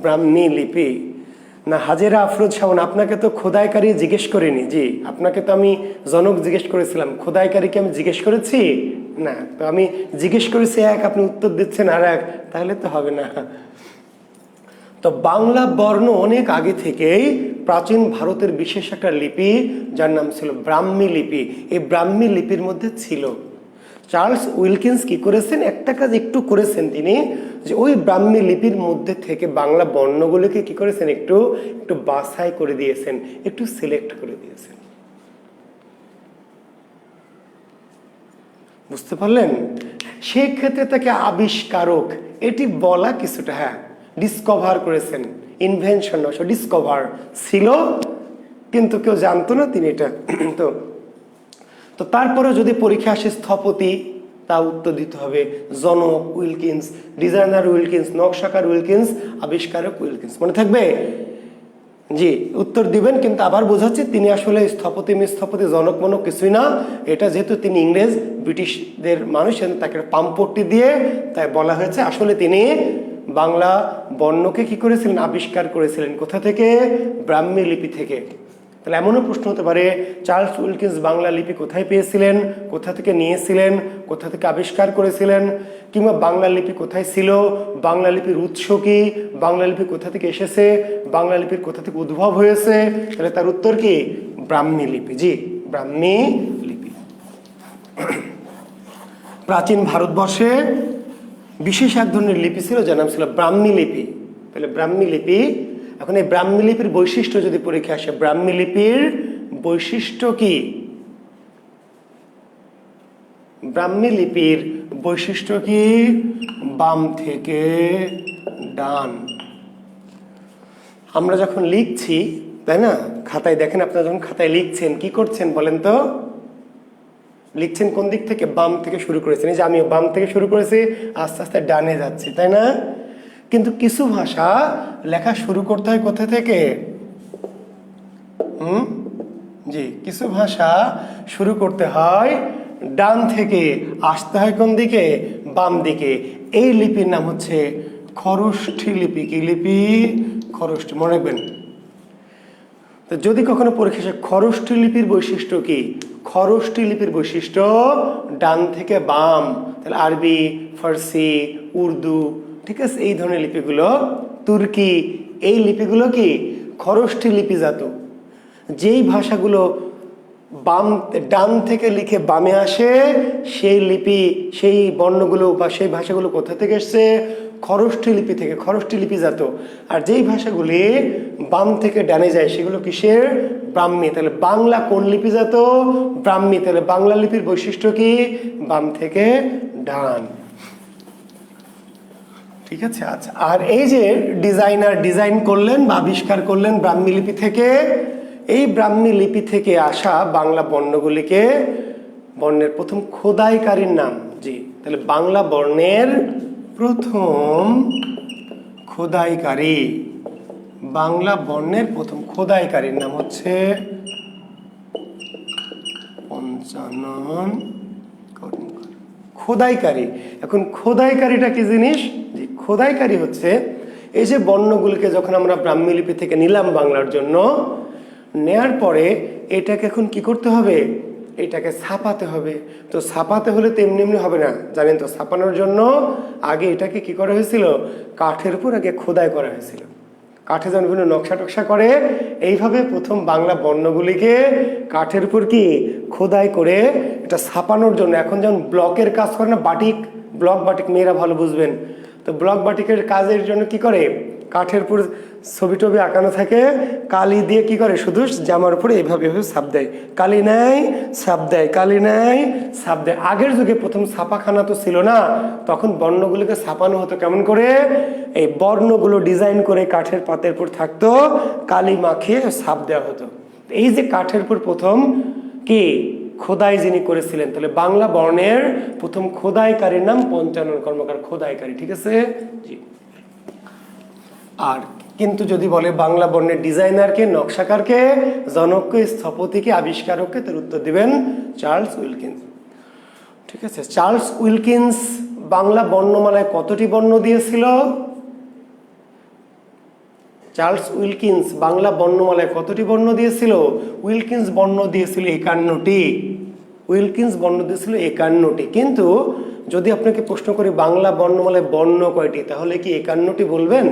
ব্রাহ্মী লিপি। না, হাজেরা আফরোজ শাওন, আপনাকে তো খোদাইকারী জিজ্ঞেস করিনি। জি, আপনাকে তো আমি জনক জিজ্ঞেস করেছিলাম, খোদাইকারীকে আমি জিজ্ঞেস করেছি না। তো আমি জিজ্ঞেস করেছি এক, আপনি উত্তর দিচ্ছেন আর এক, তাহলে তো হবে না। তো বাংলা বর্ণ অনেক আগে থেকেই প্রাচীন ভারতের বিশেষ একটা লিপি, যার নাম ছিল ব্রাহ্মী লিপি। এই ব্রাহ্মী লিপির মধ্যে ছিল। চার্লস উইলকিন্স কি করেছেন? একটা কাজ একটু করেছেন তিনি, যে ওই ব্রাহ্মী লিপির মধ্যে থেকে বাংলা বর্ণগুলোকে কি করেছেন? একটু বাছাই করে দিয়েছেন, একটু সিলেক্ট করে দিয়েছেন। বুঝতে পারলেন? সেই ক্ষেত্রে তাকে আবিষ্কারক এটি বলা কিছুটা, হ্যাঁ, ডিসকভার করেছেন। ইনভেনশন নয়, ডিসকভার ছিল, কিন্তু কেউ জানতো না তিনি এটা। তো তারপরে যদি পরীক্ষা আসে স্থপতি, তা উত্তর দিতে হবে জনক উইলকিন্স, ডিজাইনার উইলকিন্স, নকশাকার উইলকিন্স, আবিষ্কারক উইলকিন্স। মনে থাকবে? জি, উত্তর দিবেন, কিন্তু আবার বোঝাচ্ছি তিনি আসলে স্থপতি জনক মনক কিছুই না। এটা যেহেতু তিনি ইংরেজ, ব্রিটিশদের মানুষ, তাকে পাম্পট্টি দিয়ে তাই বলা হয়েছে। আসলে তিনি বাংলা বর্ণকে কি করেছিলেন, আবিষ্কার করেছিলেন। কোথা থেকে? ব্রাহ্মী লিপি থেকে। তাহলে এমনও প্রশ্ন হতে পারে, চার্লস উইলকিন্স বাংলা লিপি কোথায় পেয়েছিলেন, কোথা থেকে নিয়েছিলেন, কোথা থেকে আবিষ্কার করেছিলেন, কিংবা বাংলা লিপি কোথায় ছিল, বাংলা লিপির উৎস কি, বাংলা লিপি কোথা থেকে এসেছে, বাংলা লিপির কোথা থেকে উদ্ভব হয়েছে। তাহলে তার উত্তর কি? ব্রাহ্মী লিপি। জি, ব্রাহ্মী লিপি। প্রাচীন ভারতবর্ষে বিশেষ এক ধরনের লিপি ছিল, যার নাম ছিল ব্রাহ্মী লিপি। তাহলে ব্রাহ্মী লিপি, এখন এই ব্রাহ্মী লিপির বৈশিষ্ট্য যদি পরীক্ষা আসে, ব্রাহ্মী লিপির বৈশিষ্ট্য কি? ব্রাহ্মী লিপির বৈশিষ্ট্য কি? বাম থেকে ডান। আমরা যখন লিখছি, তাই না, খাতায় দেখেন, আপনারা যখন খাতায় লিখছেন কি করছেন বলেন তো? লিখছেন কোন দিক থেকে? বাম থেকে শুরু করেছেন। এই যে আমিও বাম থেকে শুরু করেছি, আস্তে আস্তে ডানে যাচ্ছি, তাই না? কিন্তু কিছু ভাষা লেখা শুরু করতে হয় কোথা থেকে? জি, কিছু ভাষা শুরু করতে হয় ডান থেকে, আসতে হয় কোন দিকে? বাম দিকে। এই লিপির নাম হচ্ছে খরষ্ঠী লিপি। কি লিপি? খরষ্ঠী। মনে রাখবেন। তো যদি কখনো পরীক্ষা আসে খরষ্ঠী লিপির বৈশিষ্ট্য কি? খরষ্ঠী লিপির বৈশিষ্ট্য ডান থেকে বাম। তাহলে আরবি, ফার্সি, উর্দু, ঠিক আছে, এই ধরনের লিপিগুলো, তুর্কি, এই লিপিগুলো কি? খরষ্ঠী লিপিজাত। যেই ভাষাগুলো বাম ডান থেকে লিখে বামে আসে, সেই লিপি, সেই বর্ণগুলো বা সেই ভাষাগুলো কোথা থেকে এসছে? খরষ্ঠী লিপি থেকে, খরষ্ঠী লিপিজাত। আর যেই ভাষাগুলি বাম থেকে ডানে যায় সেগুলো কিসের? ব্রাহ্মী। তাহলে বাংলা কোন লিপিজাত? ব্রাহ্মী। তাহলে বাংলা লিপির বৈশিষ্ট্য কি? বাম থেকে ডান। ঠিক আছে। আচ্ছা, আর এই যে ডিজাইনার ডিজাইন করলেন বা আবিষ্কার করলেন ব্রাহ্মী লিপি থেকে, এই ব্রাহ্মী লিপি থেকে আসা বাংলা বর্ণগুলিকে, বর্ণের প্রথম খোদাইকারীর নাম। জি, তাহলে বাংলা বর্ণের প্রথম খোদাইকারী, বাংলা বর্ণের প্রথম খোদাইকারীর নাম হচ্ছে পঞ্চানন কর্মকার। খোদাইকারী। এখন খোদাইকারীটা কি জিনিস? জি, খোদাইকারী হচ্ছে এই যে বর্ণগুলিকে যখন আমরা ব্রাহ্মী লিপি থেকে নিলাম বাংলার জন্য, নেয়ার পরে এটাকে এখন কি করতে হবে? এটাকে ছাপাতে হবে। তো ছাপাতে হলে তো এমনি এমনি হবে না, জানেন তো। ছাপানোর জন্য আগে এটাকে কি করা হয়েছিল? কাঠের উপর আগে খোদাই করা হয়েছিল। কাঠে যেমন বিভিন্ন নকশা টকশা করে, এইভাবে প্রথম বাংলা বর্ণগুলিকে কাঠের উপর কি খোদাই করে এটা ছাপানোর জন্য, এখন যেমন ব্লকের কাজ করে না, বাটিক, ব্লক বাটিক, মেয়েরা ভালো বুঝবেন। তো ব্লক বাটিকের কাজের জন্য কি করে? কাঠের উপর ছবি টবি আঁকানো থাকে, কালি দিয়ে কি করে? শুধু জামার উপরে এইভাবে এভাবে ছাপ দেয়। কালি নেয়, ছাপ দেয়, কালি নেয়, ছাপ দেয়। আগের যুগে প্রথম ছাপাখানা তো ছিল না, তখন বর্ণগুলোকে ছাপানো হতো কেমন করে? এই বর্ণগুলো ডিজাইন করে কাঠের পাতের উপর থাকতো, কালি মাখিয়ে ছাপ দেওয়া হতো। এই যে কাঠের উপর প্রথম কি খোদাই যিনি করেছিলেন, তাহলে বাংলা বর্ণের প্রথম খোদাইকারীর নাম পঞ্চানন কর্মকার। খোদাইকারী, ঠিক আছে। জি। আর কিন্তু যদি বলে বাংলা বর্ণের ডিজাইনারকে, নকশাকারকে, জনককে, স্থপতিকে, আবিষ্কারককে, তার উত্তর দিবেন চার্লস উইলকিন্স। ঠিক আছে। চার্লস উইলকিন্স বাংলা বর্ণমালায় কতটি বর্ণ দিয়েছিল? চার্লস উইলকিন্স বাংলা বর্ণমালায় কতটি বর্ণ দিয়েছিল? উইলকিন্স বর্ণ দিয়েছিল 51টি। উইলকিন্স বর্ণ দিয়েছিল 51টি। কিন্তু যদি আপনাকে প্রশ্ন করি বাংলা বর্ণমালায় বর্ণ কয়টি, তাহলে কি 51টি বলবেন?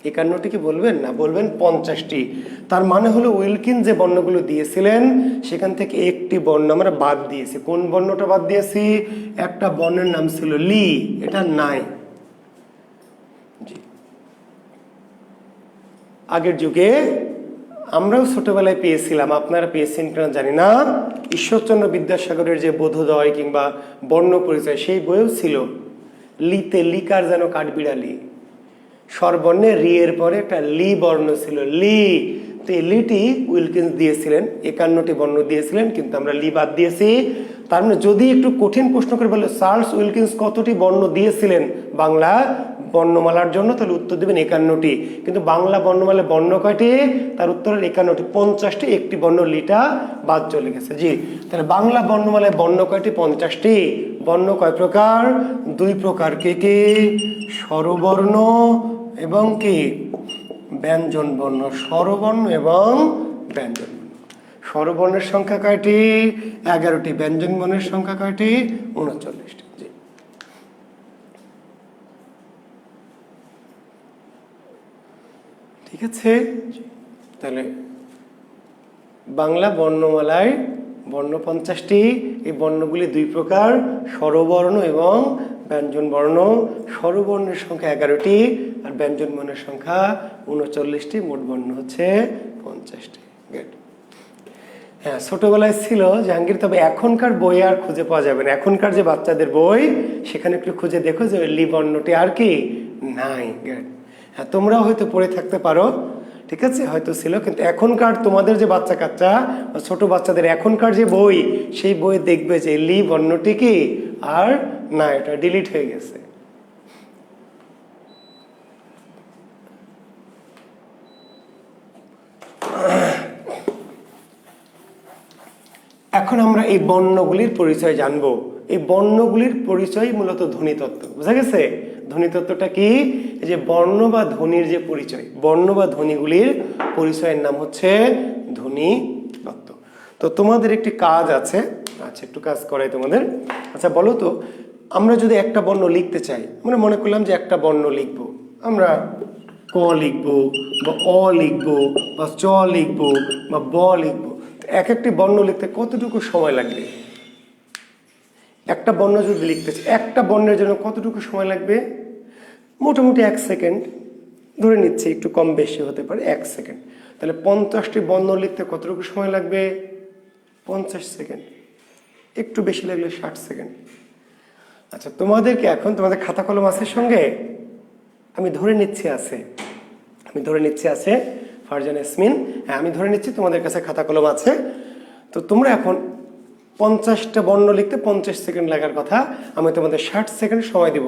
51টি কি বলবেন না, বলবেন 50টি। তার মানে হলো উইলকিন্স যে বর্ণগুলো দিয়েছিলেন সেখান থেকে একটি বর্ণ আমরা বাদ দিয়েছি। কোন বর্ণটা বাদ দিয়েছি? একটা বর্ণের নাম ছিল লি, এটা নাই। আগের যুগে আমরাও ছোটবেলায় পেয়েছিলাম, আপনারা পেয়েছেন কিনা জানি না, ঈশ্বরচন্দ্র বিদ্যাসাগরের যে বোধোদয় কিংবা বর্ণ পরিচয়, সেই বইও ছিল লিতে লিকার যেন কাঠবিড়ালি। স্বরবর্ণে রি এর পরে একটা লি বর্ণ ছিল, লি। তো এই লিটি উইলকিন্স দিয়েছিলেন, 51টি বর্ণ দিয়েছিলেন, কিন্তু আমরা লি বাদ দিয়েছি। তার মানে যদি একটু কঠিন প্রশ্ন করে বলে চার্লস উইলকিন্স কতটি বর্ণ দিয়েছিলেন বাংলা বর্ণমালার জন্য, তাহলে উত্তর দেবেন 51টি। কিন্তু বাংলা বর্ণমালায় বর্ণ কয়টি? তার উত্তর 51টি। 50টি, একটি বর্ণ লিটা বাদ চলে গেছে। জি, তাহলে বাংলা বর্ণমালায় বর্ণ কয়টি? 50টি। বর্ণ কয় প্রকার? দুই প্রকার। কে কে? স্বরবর্ণ এবং কি ব্যঞ্জন বর্ণ। স্বরবর্ণ এবং ব্যঞ্জন বর্ণ। স্বরবর্ণের সংখ্যা কয়টি? 11টি। ব্যঞ্জন বর্ণের সংখ্যা কয়টি? 39টি। জি। ঠিক আছে, তাহলে বাংলা বর্ণমালায় বর্ণ 50টি। এই বর্ণগুলি দুই প্রকার, স্বরবর্ণ এবং ব্যঞ্জন বর্ণ। স্বরবর্ণের সংখ্যা 11টি আর ব্যঞ্জন বর্ণের সংখ্যা 39টি। মোট বর্ণ হচ্ছে 50টি। হ্যাঁ, ছোটবেলায় ছিল জাহাঙ্গীর, তবে এখনকার বই আর খুঁজে পাওয়া যাবে না। এখনকার যে বাচ্চাদের বই, সেখানে একটু খুঁজে দেখো যে লি বর্ণটি আর কি নাই। হ্যাঁ, তোমরাও হয়তো পড়ে থাকতে পারো, ঠিক আছে, হয়তো ছিল, কিন্তু এখনকার তোমাদের যে বাচ্চা কাচ্চা, ছোট বাচ্চাদের এখনকার যে বই, সেই বই দেখবে যে লি বর্ণটি কি আর না, এটা ডিলিট হয়ে গেছে। এখন আমরা এই বর্ণগুলির পরিচয় জানবো। এই বর্ণগুলির পরিচয় মূলত ধ্বনিতত্ত্ব। বুঝা গেছে? ধ্বনিতত্ত্বটা কি? এই যে বর্ণ বা ধ্বনির যে পরিচয়, বর্ণ বা ধ্বনিগুলির পরিচয়ের নাম হচ্ছে ধ্বনিতত্ত্ব। তো তোমাদের একটি কাজ আছে, আচ্ছা একটু কাজ করাই তোমাদের। আচ্ছা বলো তো, আমরা যদি একটা বর্ণ লিখতে চাই, আমরা মনে করলাম যে একটা বর্ণ লিখবো, আমরা ক লিখবো বা অ লিখবো বা চ লিখবো বা ব লিখবো, এক একটি বর্ণ লিখতে কতটুকু সময় লাগবে? একটা বর্ণ যদি লিখতে চাই, একটা বর্ণের জন্য কতটুকু সময় লাগবে? মোটামুটি 1 সেকেন্ড ধরে নিচ্ছি, একটু কম বেশি হতে পারে, 1 সেকেন্ড। তাহলে 50টি বর্ণ লিখতে কতটুকু সময় লাগবে? 50 সেকেন্ড। একটু বেশি লাগলে 60 সেকেন্ড। আচ্ছা, তোমাদেরকে এখন, তোমাদের খাতা কলম আছে সঙ্গে? আমি ধরে নিচ্ছি আছে, ফারজান ইয়াসমিন, হ্যাঁ আমি ধরে নিচ্ছি তোমাদের কাছে খাতা কলম আছে। তো তোমরা এখন 50টা বর্ণ লিখতে 50 সেকেন্ড লাগার কথা, আমি তোমাদের 60 সেকেন্ড সময় দেব।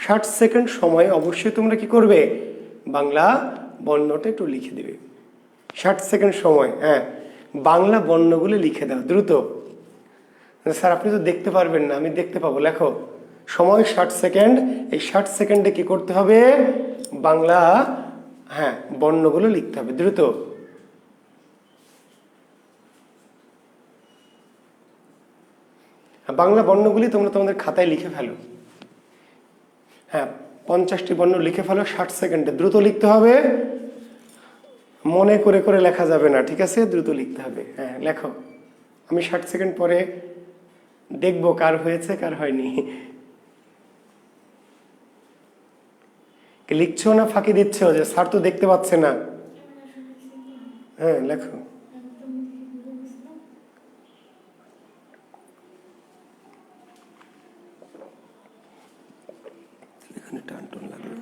60 সেকেন্ড সময় অবশ্যই তোমরা কি করবে? বাংলা বর্ণটা একটু লিখে দেবে। 60 সেকেন্ড সময়, হ্যাঁ, বাংলা বর্ণগুলি লিখে দাও দ্রুত। স্যার আপনি তো দেখতে পারবেন না, আমি দেখতে পাবো, লেখো। সময় 60 সেকেন্ড। এই 60 সেকেন্ডে কি করতে হবে? বাংলা, হ্যাঁ, বর্ণগুলো লিখতে হবে দ্রুত। বাংলা বর্ণগুলি তোমরা তোমাদের খাতায় লিখে ফেলো। হ্যাঁ, 50টি বর্ণ লিখে ফেলো 60 সেকেন্ডে। দ্রুত লিখতে হবে, মনে করে করে লেখা যাবে না, ঠিক আছে? দ্রুত লিখতে হবে। হ্যাঁ লেখো, আমি 60 সেকেন্ড পরে দেখবো কার হয়েছে কার হয়নি। লিখছো না ফাঁকি দিচ্ছ যে স্যার তো দেখতে পাচ্ছে না? হ্যাঁ লেখো। এখানে টান টান লাগলো।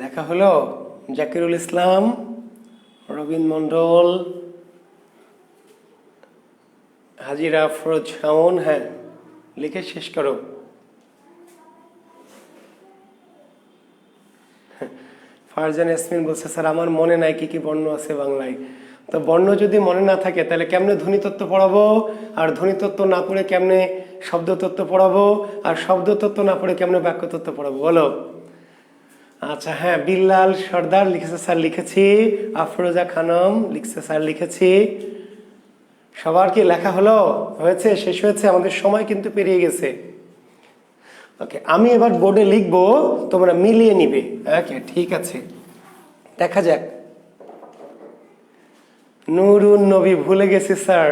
লেখা হলো জাকিরুল ইসলাম, রবিন মন্ডল, হাজিরা আফরোজ শাওন। হ্যাঁ, লিখে শেষ করো। ফারজান ইয়াসমিন বলছে স্যার আমার মনে নাই কি কি বর্ণ আছে বাংলায়। তো বর্ণ যদি মনে না থাকে তাহলে কেমনে ধ্বনিতত্ত্ব পড়াবো? আর ধ্বনিতত্ত্ব না পড়ে কেমনে শব্দতত্ত্ব পড়াবো? আর শব্দতত্ত্ব না পড়ে কেমনে বাক্যতত্ত্ব পড়াবো বলো? আচ্ছা হ্যাঁ, বিল্লাল সর্দার লিখেছে স্যার, লিখেছি। আফরোজা খানম লিখছে স্যার, লিখেছি। সবার কি লেখা হলো? হয়েছে? শেষ হয়েছে? আমাদের সময় কিন্তু পেরিয়ে গেছে। ওকে, আমি এবার বোর্ডে লিখবো, তোমরা মিলিয়ে নিবে। ওকে ঠিক আছে, দেখা যাক। নুরুন নবী ভুলে গেছি স্যার।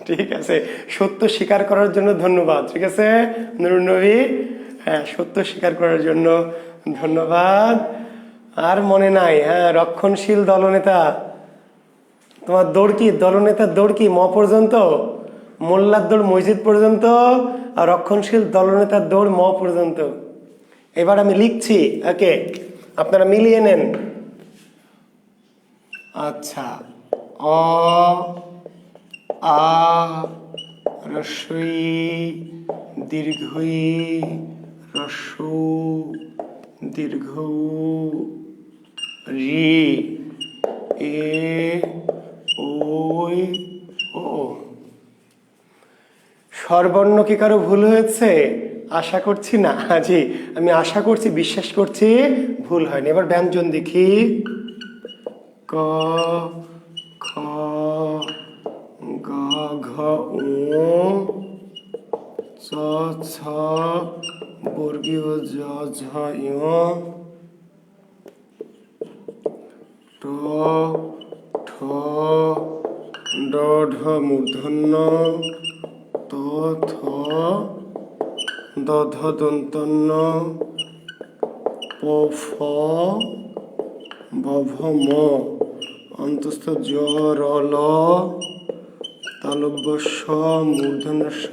ঠিক আছে, সত্য স্বীকার করার জন্য ধন্যবাদ। ঠিক আছে নুরুন নবী, হ্যাঁ সত্য স্বীকার করার জন্য ধন্যবাদ। আর মনে নাই, হ্যাঁ, রক্ষণশীল দলনেতা, তোমার দৌড় কি? দলনেতার দৌড় কি ম পর্যন্ত? মোল্লার দৌড় মসজিদ পর্যন্ত, আর রক্ষণশীল দলনেতার দৌড় ম পর্যন্ত। এবার আমি লিখছি, ওকে, আপনারা মিলিয়ে নেন। আচ্ছা, অ আ রস্বই দীর্ঘই রস্যু দীর্ঘ রি, এ, ওই, ও। স্বরবর্ণ কি কারো ভুল হয়েছে? আশা করছি না। জি, আমি আশা করছি, বিশ্বাস করছি ভুল হয়নি। এবার ব্যঞ্জন দেখি। ক, খ, গ, ঘ, ঙ, চ, ছ, বর্গীয় জ, ঝ, ঞ, ট, ঠ, ড, ঢ, মূর্ধন্য, ত, থ, দ, ধ, দন্তন্য, প, ফ, ব, ভ, ম, অন্তস্থ জ, র, ল, তালব্য স, মূর্ধন্য স,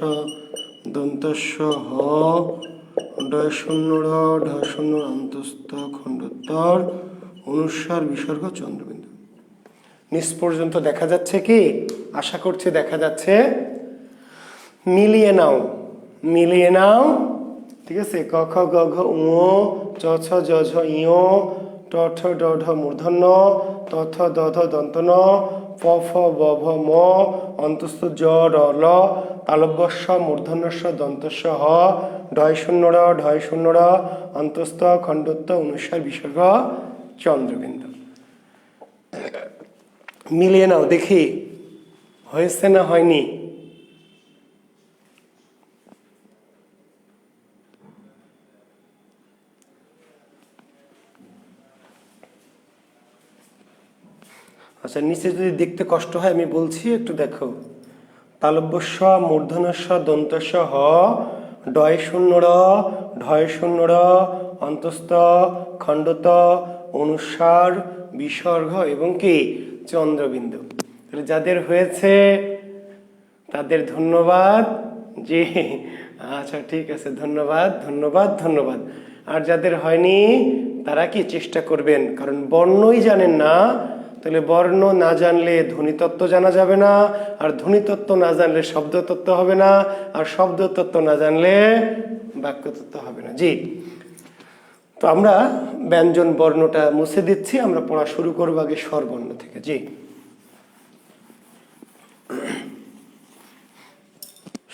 দন্ত স, হ, ড শূন্য র, ঢ শূন্য অন্তস্থ খণ্ডোত্তর অনুস্বার বিসর্গ চন্দ্রবিন্দু। নিচ পর্যন্ত দেখা যাচ্ছে কি? আশা করছি দেখা যাচ্ছে। মিলিয়ে নাও, মিলিয়ে নাও। ঠিক আছে, ক, খ, গ, ঘ, ঙ, চ, ছ, জ, ঝ, ঞ, ট, ঠ, ড, ঢ, মূর্ধন্য, ত, থ, দ, ধ, দন্তন, প, ফ, ব, ভ, ম, অন্তস্থ জ, র, ল, তালব্য স, মূর্ধন্য স, দন্ত স, হ, ঢয় শূন্য র, ঢয় শূন্য র, অন্তস্থ খণ্ডোত্ত অনুস্বার বিসর্গ চন্দ্রবিন্দু। মিলিয়ে নাও দেখি হয়েছে না হয়নি। আচ্ছা, নিচে যদি দেখতে কষ্ট হয় আমি বলছি, একটু দেখো। তালব্য স, মূর্ধন্য স, দন্ত স, হ, ডয় শূন্য র, ঢয় শূন্য র, অন্তস্থ খণ্ডত অনুস্বার বিসর্গ এবং কি চন্দ্রবিন্দু। যাদের হয়েছে তাদের ধন্যবাদ। জি, আচ্ছা ঠিক আছে, ধন্যবাদ ধন্যবাদ ধন্যবাদ। আর যাদের হয়নি তারা কি চেষ্টা করবেন, কারণ বর্ণই জানেন না। তাহলে বর্ণ না জানলে ধ্বনিতত্ত্ব জানা যাবে না, আর ধ্বনিতত্ত্ব না জানলে শব্দতত্ত্ব হবে না, আর শব্দতত্ত্ব না জানলে বাক্যতত্ত্ব হবে না। জি, তো আমরা ব্যঞ্জন বর্ণটা মুছে দিচ্ছি, আমরা পড়া শুরু করবো আগে স্বরবর্ণ থেকে। জি,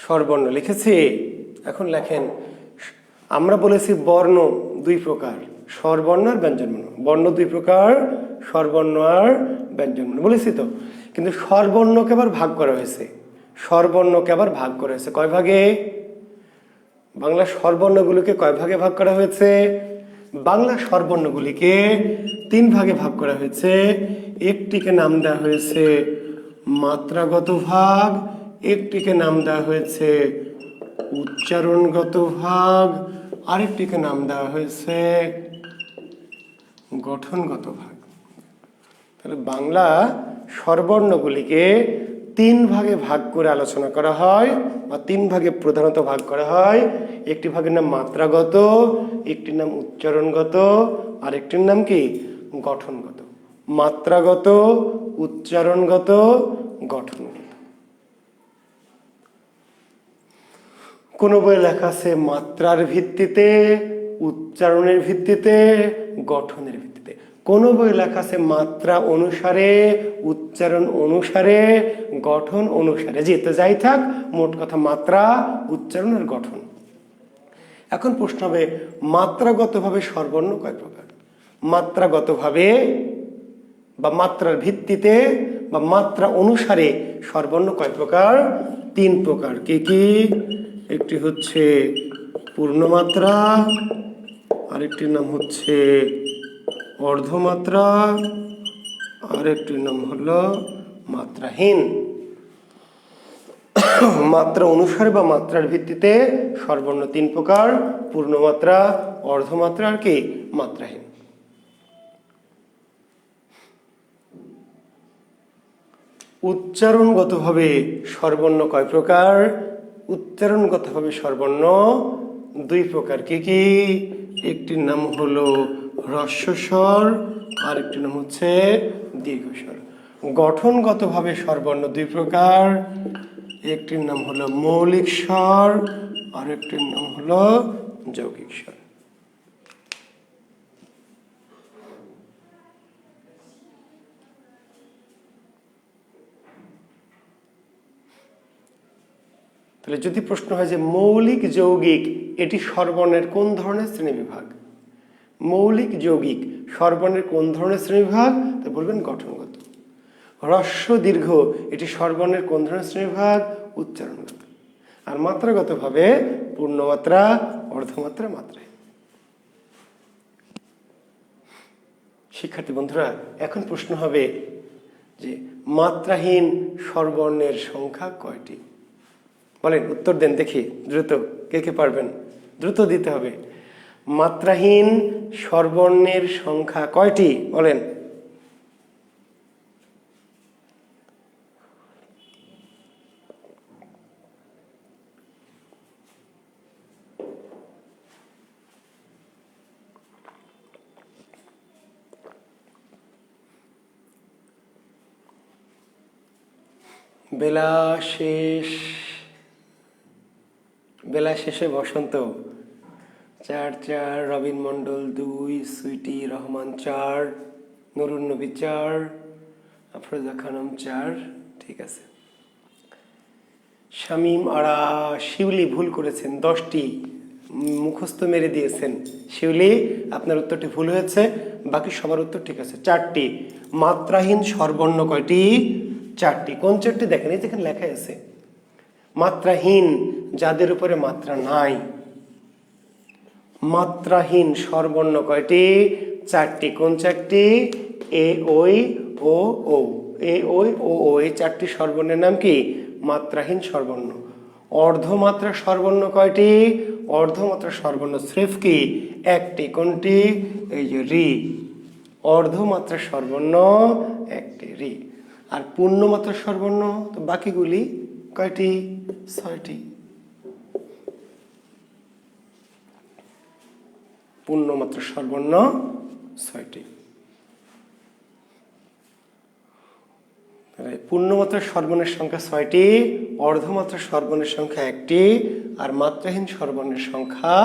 স্বরবর্ণ লিখেছি। এখন লেখেন, আমরা বলেছি বর্ণ দুই প্রকার, স্বরবর্ণ আর ব্যঞ্জনবর্ণ। বর্ণ দুই প্রকার, স্বরবর্ণ আর ব্যঞ্জনবর্ণ বলেছি তো। কিন্তু স্বরবর্ণকে আবার ভাগ করা হয়েছে, স্বরবর্ণকে আবার ভাগ করা হয়েছে কয় ভাগে? বাংলা স্বরবর্ণগুলিকে কয় ভাগে ভাগ করা হয়েছে? বাংলা স্বরবর্ণগুলিকে তিন ভাগে ভাগ করা হয়েছে। একটিকে নাম দেওয়া হয়েছে মাত্রাগত ভাগ, একটিকে নাম দেওয়া হয়েছে উচ্চারণগত ভাগ, আরেকটিকে নাম দেওয়া হয়েছে গঠনগত ভাগ। তাহলে বাংলা স্বরবর্ণগুলিকে তিন ভাগে ভাগ করে আলোচনা করা হয়, বা তিন ভাগে প্রধানত ভাগ করা হয়। একটি ভাগের নাম মাত্রাগত, একটির নাম উচ্চারণগত, আর একটির নাম কি গঠনগত। মাত্রাগত, উচ্চারণগত, গঠনগত। কোনো বইয়ে লেখা আছে মাত্রার ভিত্তিতে, উচ্চারণের ভিত্তিতে, গঠনের ভিত্তিতে। কোনো বই লেখা আছে মাত্রা অনুসারে, উচ্চারণ অনুসারে, গঠন অনুসারে। জি, তো যাই থাক, মোট কথা মাত্রা, উচ্চারণ আর গঠন। এখন প্রশ্ন হবে, মাত্রাগতভাবে স্বরবর্ণ কয় প্রকার? মাত্রাগতভাবে বা মাত্রার ভিত্তিতে বা মাত্রা অনুসারে স্বরবর্ণ কয় প্রকার? তিন প্রকার। কি কি? একটি হচ্ছে পূর্ণমাত্রা, আরেকটির নাম হচ্ছে অর্ধমাত্রা, আরেকটির নাম হলো মাত্রাহীন। মাত্রা অনুসারে বা মাত্রার ভিত্তিতে স্বরবর্ণ তিন প্রকার: পূর্ণমাত্রা, অর্ধমাত্রা আর কি মাত্রাহীন। উচ্চারণগতভাবে স্বরবর্ণ কয় প্রকার? উচ্চারণগতভাবে স্বরবর্ণ দুই প্রকার। কি কি? একটির নাম হলো হ্রস্বস্বর, আর একটির নাম হচ্ছে দীর্ঘস্বর। গঠনগতভাবে স্বরবর্ণ দুই প্রকার, একটির নাম হলো মৌলিক স্বর, আর একটির নাম হলো যৌগিক স্বর। তাহলে যদি প্রশ্ন হয় যে মৌলিক যৌগিক এটি স্বরবর্ণের কোন ধরনের শ্রেণীবিভাগ, মৌলিক যৌগিক স্বরবর্ণের কোন ধরনের শ্রেণীবিভাগ, তো বলবেন গঠনগত। হ্রস্ব দীর্ঘ এটি স্বরবর্ণের কোন ধরনের শ্রেণীবিভাগ, উচ্চারণগত। আর মাত্রাগতভাবে পূর্ণমাত্রা, অর্ধমাত্রা, মাত্রাহীন। শিক্ষার্থী বন্ধুরা, এখন প্রশ্ন হবে যে মাত্রাহীন স্বরবর্ণের সংখ্যা কয়টি? বলেন, উত্তর দেন দেখি দ্রুত, কে কে পারবেন, দ্রুত দিতে হবে। মাত্রাহীন স্বরবর্ণের সংখ্যা কয়টি বলেন? বেলা শেষ, বেলা শেষে বসন্ত 4 4, রবিন মন্ডল 2, সুইটি রহমান 4, নুরুন নবী 4, আফরোজা খানম 4। ঠিক আছে। শামীম আরা, শিউলি ভুল করেছেন 10টি, মুখস্থ মেরে দিয়েছেন। শিউলি আপনার উত্তরটি ভুল হয়েছে, বাকি সবার উত্তর ঠিক আছে। 4টি। মাত্রাহীন স্বরবর্ণ কয়টি? 4টি। কোন 4টি দেখেন, এই যেখানে লেখা আছে মাত্রাহীন, যাদের উপরে মাত্রা নাই। মাত্রাহীন স্বরবর্ণ কয়টি? 4টি। কোন 4টি? এ ওই ও ও, এ ওই ও ও, এই 4টি স্বরবর্ণের নাম কি? মাত্রাহীন স্বরবর্ণ। অর্ধমাত্রা স্বরবর্ণ কয়টি? অর্ধমাত্রা স্বরবর্ণ স্রেফ কি? 1টি। কোনটি? এই যে রি। অর্ধমাত্রা স্বরবর্ণ 1টি, রি। আর পূর্ণমাত্রা স্বরবর্ণ তো বাকিগুলি কয়টি? 6টি। পূর্ণমাত্রা স্বরবর্ণ 6টি। পূর্ণমাত্রা স্বরবর্ণের সংখ্যা 6টি, অর্ধমাত্রা স্বরবর্ণের সংখ্যা 1টি, আর মাত্রাহীন স্বরবর্ণের সংখ্যা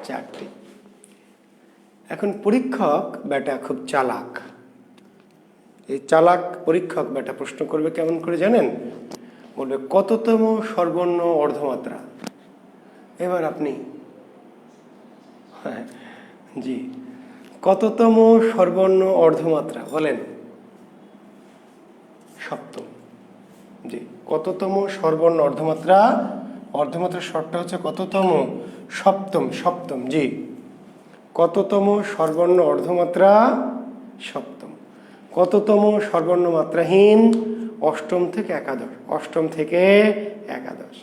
4টি। এখন পরীক্ষক বেটা খুব চালাক। এই চালাক পরীক্ষক বেটা প্রশ্ন করবে কেমন করে জানেন? বলবে কততম স্বরবর্ণ অর্ধমাত্রা। এবার আপনি জি, কততম স্বরবর্ণ অর্ধমাত্রা বলেন? সপ্তম। জি, কততম স্বরবর্ণ অর্ধমাত্রা? অর্ধমাত্রার স্বরটা হচ্ছে কততম? সপ্তম। সপ্তম, জি। কততম স্বরবর্ণ অর্ধমাত্রা? সপ্তম। কততম স্বরবর্ণ মাত্রাহীন? অষ্টম থেকে একাদশ। অষ্টম থেকে একাদশ।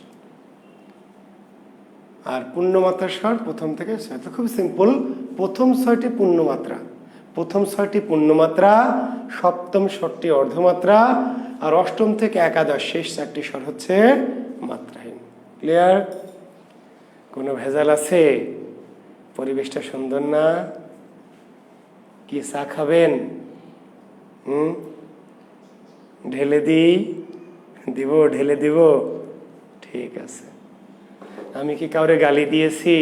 আর পূর্ণমাত্রার স্বর প্রথম থেকে 6। তো খুব সিম্পল, প্রথম 6টি পূর্ণমাত্রা, প্রথম 6টি পূর্ণমাত্রা, সপ্তম স্বরটি অর্ধমাত্রা, আর অষ্টম থেকে একাদশ শেষ 4টি স্বর হচ্ছে মাত্রাহীন। ক্লিয়ার? কোনো ভেজাল আছে? পরিবেশটা সুন্দর না? কি চা খাবেন? ঢেলে দিই? দিব? ঢেলে দিব? ঠিক আছে। আমি কি কাউরে গালি দিয়েছি?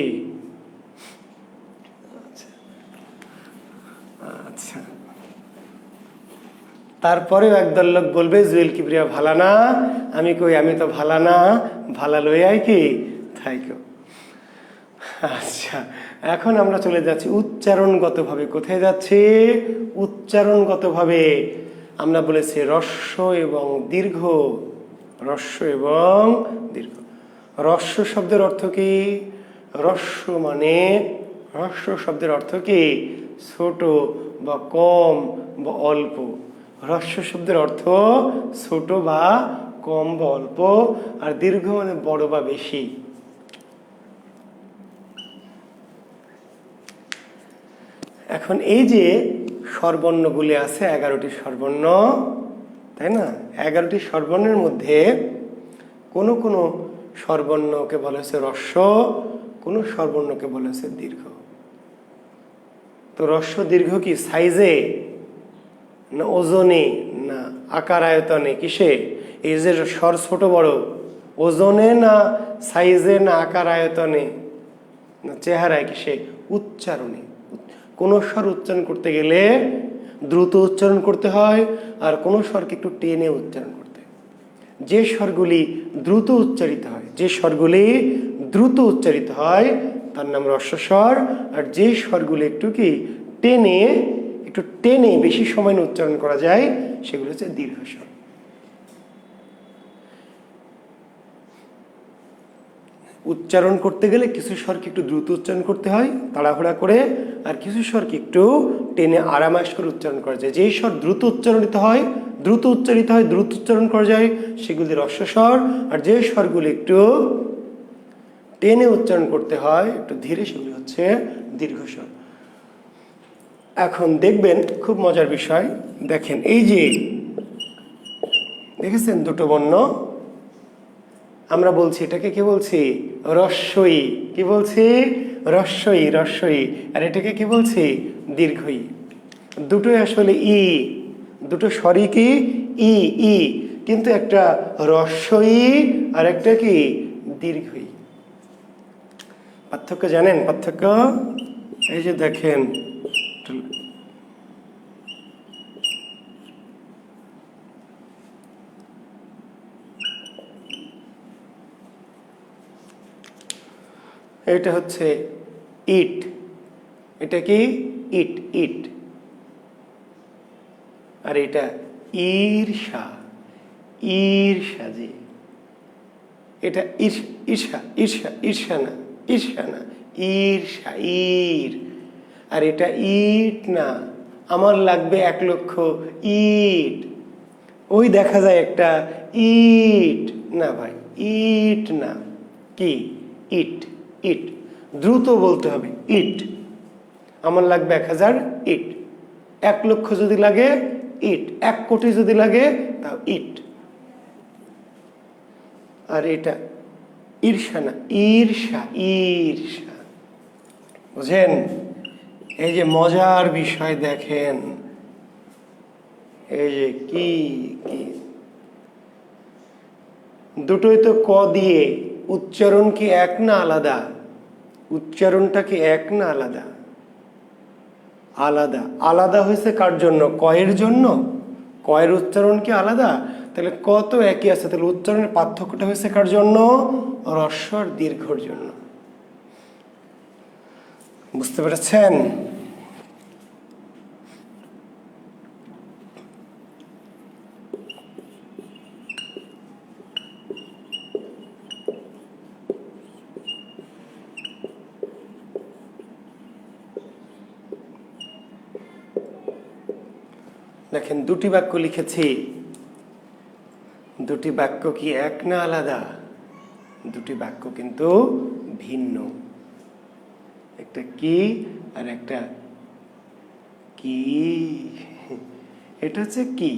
আচ্ছা। তারপরেও একদল লোক বলবে জুয়েল কিবরিয়া ভালা না। আমি কই আমি তো ভালা না, ভালা লইয়াই কি থাইকো। আচ্ছা, এখন আমরা চলে যাচ্ছি উচ্চারণগতভাবে। কোথায় যাচ্ছি? উচ্চারণগতভাবে। আমরা বলেছি হ্রস্ব এবং দীর্ঘ, হ্রস্ব এবং দীর্ঘ। হ্রস্ব শব্দের অর্থ কি? হ্রস্ব মানে, হ্রস্ব শব্দের অর্থ কি? ছোট বা কম বা অল্প। হ্রস্ব শব্দের অর্থ ছোট বা কম বা অল্প, আর দীর্ঘ মানে বড় বা বেশি। এখন এই যে স্বরবর্ণগুলি আছে 11টি স্বরবর্ণ, তাই না? 11টি স্বরবর্ণের মধ্যে কোনো কোনো স্বরবর্ণকে বলা হয়েছে হ্রস্ব, কোনো স্বরবর্ণকে বলা হয়েছে দীর্ঘ। তো হ্রস্ব দীর্ঘ কি সাইজে, না ওজনে, না আকার আয়তনে? কিসে? এই যে স্বর ছোট বড়, ওজনে না সাইজে, না আকার আয়তনে, না চেহারায়? কিসে? উচ্চারণে। কোনো স্বর উচ্চারণ করতে গেলে দ্রুত উচ্চারণ করতে হয়, আর কোনো স্বরকে একটু টেনে উচ্চারণ করতে হয়। যে স্বরগুলি দ্রুত উচ্চারিত হয় যে স্বরগুলি দ্রুত উচ্চারিত হয় তার নাম রস্বস্বর, আর যে স্বরগুলি একটু টেনে বেশি সময় উচ্চারণ করা যায় সেগুলো হচ্ছে দীর্ঘস্বর। উচ্চারণ করতে গেলে কিছু স্বরকে একটু দ্রুত উচ্চারণ করতে হয় তাড়াহুড়া করে, আর কিছু স্বরকে একটু টেনে আরামাস করে উচ্চারণ করা যায়। যেই স্বর দ্রুত উচ্চারিত হয় দ্রুত উচ্চারণ করা যায় সেগুলি রস্বস্বর, আর যে স্বরগুলি একটু টেনে উচ্চারণ করতে হয় একটু ধীরে সেগুলি হচ্ছে দীর্ঘস্বর। এখন দেখবেন খুব মজার বিষয়, দেখেন এই যে দেখেছেন দুটো বর্ণ, আমরা বলছি এটাকে কি বলছি? রস্বই। কি বলছি? রস্বই। আর এটাকে কি বলছি? দীর্ঘই। দুটোই আসলে ই, দুটো স্বরই কি ই ই, কিন্তু একটা রস্বই আর একটা কি দীর্ঘই। পার্থক্য জানেন? পার্থক্য এই যে দেখেন, এটা হচ্ছে ইট, এটা কি ইট ইট, আর এটা ঈর্ষা ঈর্ষাজি, এটা ঈর্ষা না ঈর্ষা ঈর, আর এটা ইট না, আমার লাগবে 1,00,000 ইট। ওই দেখা যায় একটা ইট, না ভাই ইট না, কি ইট ইট, দ্রুত বলতে হবে ইট। আমার লাগবে 1,000 ইট, 1,00,000 যদি লাগে ইট, 1,00,00,000 যদি লাগে তাও ইট। আর এটা ঈর্ষা না, ঈর্ষা বুঝেন? এই যে মজার বিষয় দেখেন, এই যে কি কি দুটোই তো ক দিয়ে, উচ্চারণ কি এক না আলাদা? উচ্চারণটা কি এক না আলাদা? আলাদা। আলাদা হয়েছে কার জন্য? কয়ের জন্য। কয়ের উচ্চারণ কি আলাদা? তাহলে ক তো একই আছে, তাহলে উচ্চারণের পার্থক্যটা হয়েছে কার জন্য? হ্রস্ব আর দীর্ঘর জন্য। বুঝতে পেরেছেন? দেখেন দুটি বাক্য লিখেছি, দুটি বাক্য কি এক না আলাদা? দুটি বাক্য কিন্তু ভিন্ন, একটা কি আর একটা কি। এটা হচ্ছে কি,